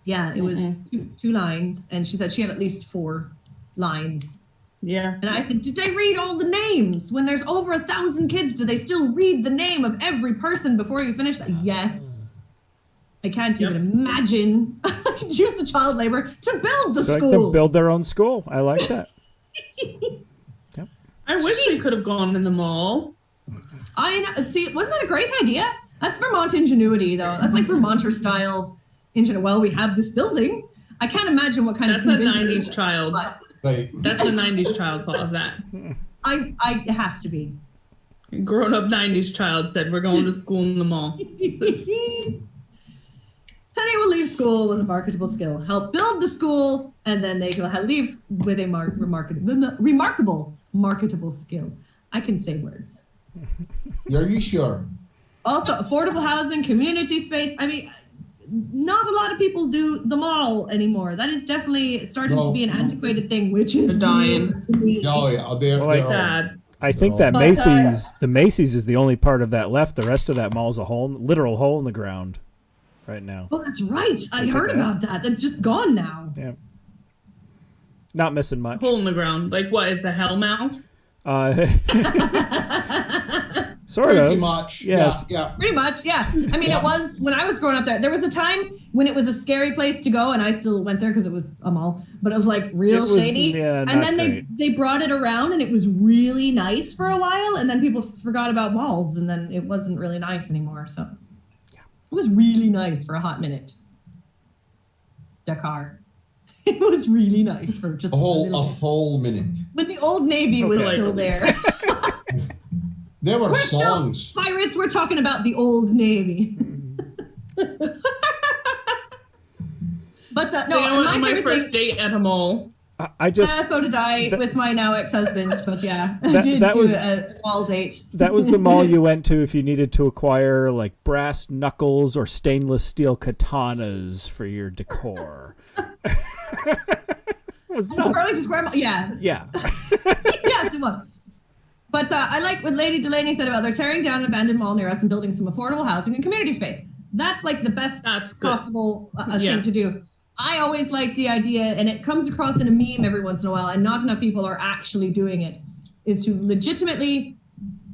Yeah, it was two lines, and she said she had at least 4 lines. Yeah. And I said, did they read all the names? When there's over 1,000 kids, do they still read the name of every person before you finish that? Yes. I can't even imagine. Use the child labor to build the school. Them build their own school. I like that. Yep. I wish we could have gone in the mall. I know. See, wasn't that a great idea? That's Vermont ingenuity, though. That's like Vermonter style ingenuity. Well, we have this building. I can't imagine what kind That's of. a 90s child. Like, That's a 90s child thought of that. It has to be. A grown-up 90s child said, we're going to school in the mall. Penny will leave school with a marketable skill. Help build the school, and then they will leave with a remarkable marketable skill. I can say words. are you sure? Also, affordable housing, community space. I mean, not a lot of people do the mall anymore. That is definitely starting to be an antiquated thing, which is dying. Oh yeah, they're Sad. I think that the Macy's is the only part of that left. The rest of that mall is a literal hole in the ground right now. Oh, that's right. I heard about that. That's just gone now. Yeah. Not missing much. Hole in the ground. Like what? It's a hell mouth? Sort pretty of. much. Yes. Yeah. Pretty much, yeah. I mean, it was when I was growing up there. There was a time when it was a scary place to go, and I still went there because it was a mall. But it was like real shady. Yeah, and then they brought it around, and it was really nice for a while. And then people forgot about malls, and then it wasn't really nice anymore. So it was really nice for a hot minute. Dakar. It was really nice for just a whole minute. When the Old Navy was still there. There were We're songs. Still pirates, we're talking about the Old Navy. But no, I went on my first date at a mall. So did I with my now ex-husband, but yeah, I did a mall date. That was the mall you went to if you needed to acquire like brass knuckles or stainless steel katanas for your decor. Was not Burlington Square Mall. Yeah. Yeah. Yes, it was. But I like what Lady Delaney said about they're tearing down an abandoned mall near us and building some affordable housing and community space. That's like the best possible thing to do. I always like the idea, and it comes across in a meme every once in a while, and not enough people are actually doing it, is to legitimately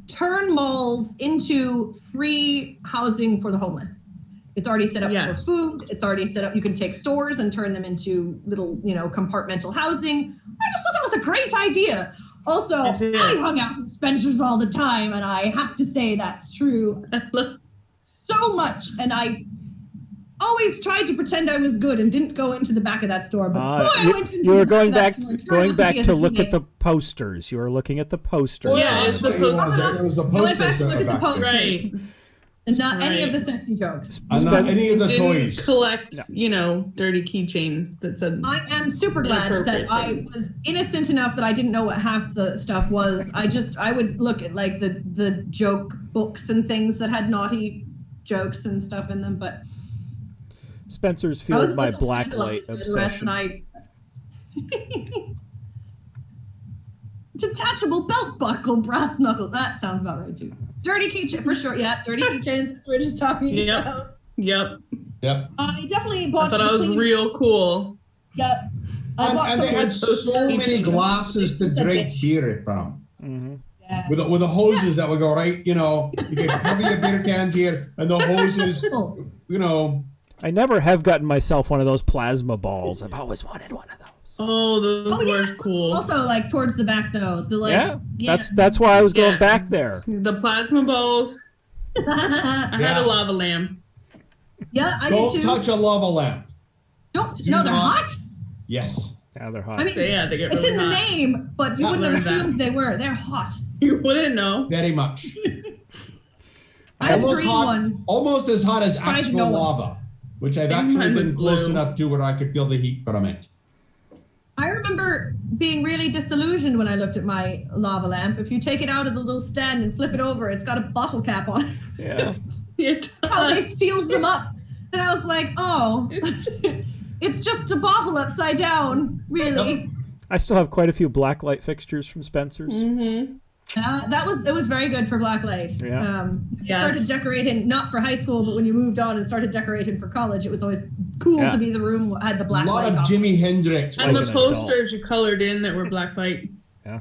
turn malls into free housing for the homeless. It's already set up for food. It's already set up. You can take stores and turn them into little, compartmental housing. I just thought that was a great idea. Also, I hung out with Spencer's all the time, and I have to say that's true so much. And I always tried to pretend I was good and didn't go into the back of that store. But you were going back to look at the posters. You were looking at the posters. Yeah, it's the posters. I went back to look at the posters. Right. And not any of the sexy jokes. And not any of the toys. Collect, dirty keychains that said. I am super glad that I was innocent enough that I didn't know what half the stuff was. I would look at like the joke books and things that had naughty jokes and stuff in them, but Spencer's fueled my blacklight obsession. Detachable belt buckle, brass knuckles. That sounds about right too. Dirty keychain for sure. Yeah, dirty keychains. We're just talking about. Yep. I definitely bought. I thought I was real cool. Yep. And they had so many glasses to drink beer from. Mm-hmm. Yeah. With the hoses that would go right, you can cover your beer cans here, and the hoses, I never have gotten myself one of those plasma balls. I've always wanted one of those. Oh, those were cool. Also, like towards the back though. That's why I was going back there. The plasma balls. I had a lava lamp. Yeah, I did too. Don't touch a lava lamp. No, they're hot. Yes. Yeah, they're hot. I mean, Yeah, they get it's really in the hot. name, but you Not wouldn't have learned that. assumed they were. They're hot. You wouldn't know. Very much. I have a Almost green hot. one. Almost as hot as Surprising actual no one. lava, which I've Mine actually was been close blue. enough to where I could feel the heat from it. I remember being really disillusioned when I looked at my lava lamp. If you take it out of the little stand and flip it over, it's got a bottle cap on it. Yeah. It How they does. sealed them up. And I was like, oh, it's just a bottle upside down, really. I still have quite a few blacklight fixtures from Spencer's. Mm-hmm. It was very good for blacklight. Yeah. Yes. Started decorating, not for high school, but when you moved on and started decorating for college, it was always cool Yeah. to be the room had the A black lot light of on. Jimi Hendrix. And the Like an adult. posters you colored in that were blacklight. Yeah.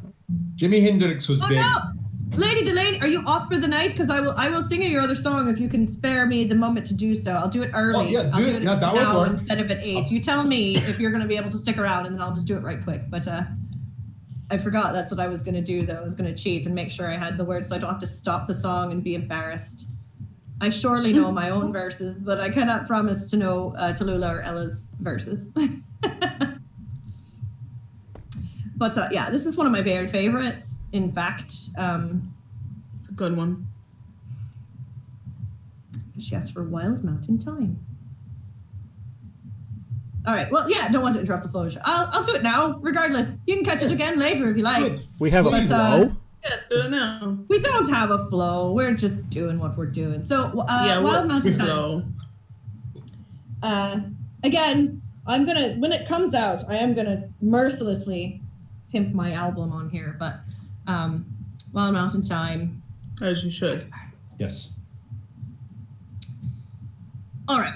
Jimi Hendrix was Oh big. no! Lady Delaney, are you off for the night? Because I will sing you your other song if you can spare me the moment to do so. I'll do it early. Oh, yeah, I'll do it. Yeah, that would now work. instead of at 8. You tell me if you're going to be able to stick around, and then I'll just do it right quick. But I forgot that's what I was going to do, though. I was going to cheat and make sure I had the words so I don't have to stop the song and be embarrassed. I surely know my own verses, but I cannot promise to know Tallulah or Ella's verses. But yeah, this is one of my very favorites. In fact, It's a good one. she asked for Wild Mountain Time. All right. Well, yeah, don't want to interrupt the flow. I'll do it now, regardless. You can catch it again later if you like. Good. We have a Please. flow. Yeah, do it now. We don't have a flow. We're just doing what we're doing. So, Yeah, Wild Mountain we Time. flow. Again, I'm gonna when it comes out, I am gonna mercilessly pimp my album on here. But Wild Mountain Time. As you should. Yes. All right.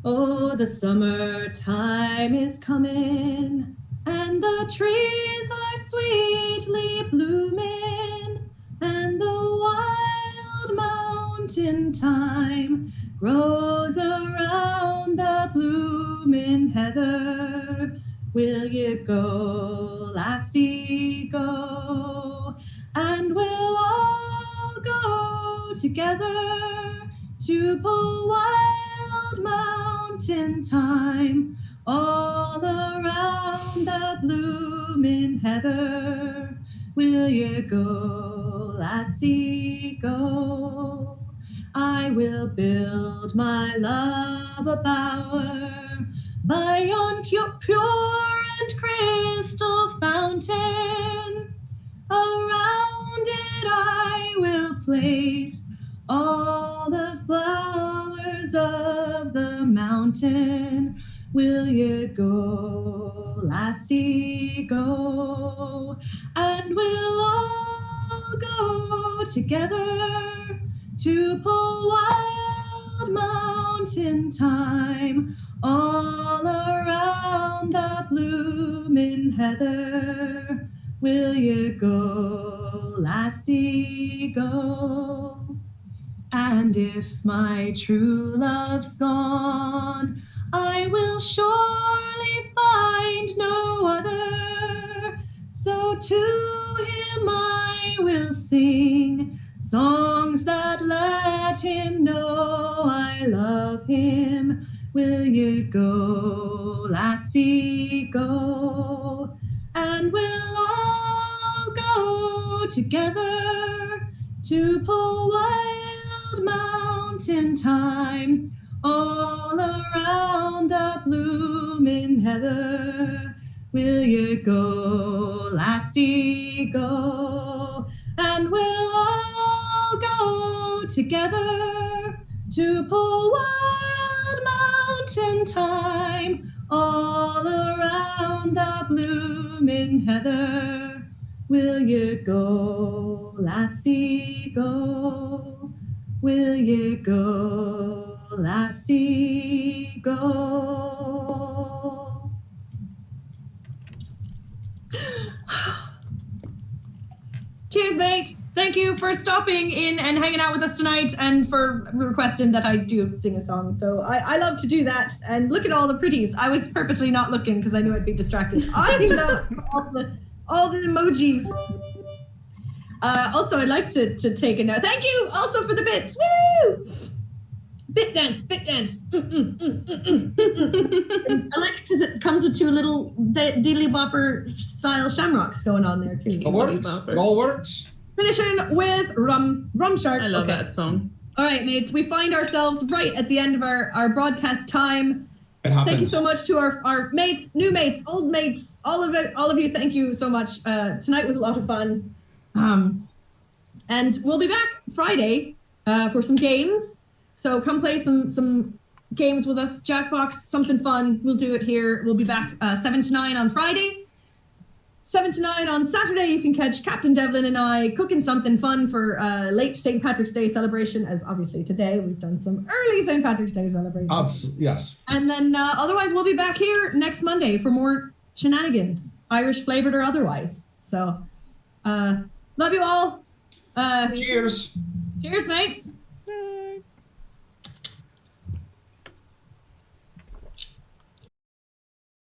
Oh, the summertime is coming, and the trees are sweetly blooming, and the wild mountain thyme grows around the blooming heather. Will you go, lassie, go? And we'll all go together to pull wild mountain thyme all around the blooming heather. Will you go, lassie, go? I will build my love a bower by yon pure and crystal fountain. Around it I will place all the flowers of the mountain. Will you go, lassie, go? And we'll all go together to pull wild mountain thyme all around the blooming heather. Will you go, lassie, go? And if my true love's gone, I will surely find no other. So to him I will sing songs that let him know I love him. Will you go, lassie, go? And we'll all go together to pull wild mountain thyme all around the blooming heather. Will you go, lassie, go? And we'll all go together to pull wild mountain thyme all around the blooming heather. Will you go, lassie, go? Will you go, lassie, go? Cheers, mate. Thank you for stopping in and hanging out with us tonight and for requesting that I do sing a song. So I love to do that. And look at all the pretties. I was purposely not looking because I knew I'd be distracted. I love all the emojis. Also, I'd like to take a note. Thank you also for the bits. Woo! Bit dance, bit dance. I like it because it comes with two little Deedly Bopper style shamrocks going on there too. It works. It all works. Finishing with Rum Shark. I love that song. All right, mates, we find ourselves right at the end of our broadcast time. It happens. Thank you so much to our mates, new mates, old mates, all of you. Thank you so much. Tonight was a lot of fun. And we'll be back Friday for some games. So come play some games with us. Jackbox, something fun. We'll do it here. We'll be back 7 to 9 on Friday. 7 to 9 on Saturday, you can catch Captain Devlin and I cooking something fun for late St. Patrick's Day celebration, as obviously today we've done some early St. Patrick's Day celebration. Yes. And then otherwise we'll be back here next Monday for more shenanigans, Irish flavored or otherwise. So love you all. Cheers. Cheers, mates.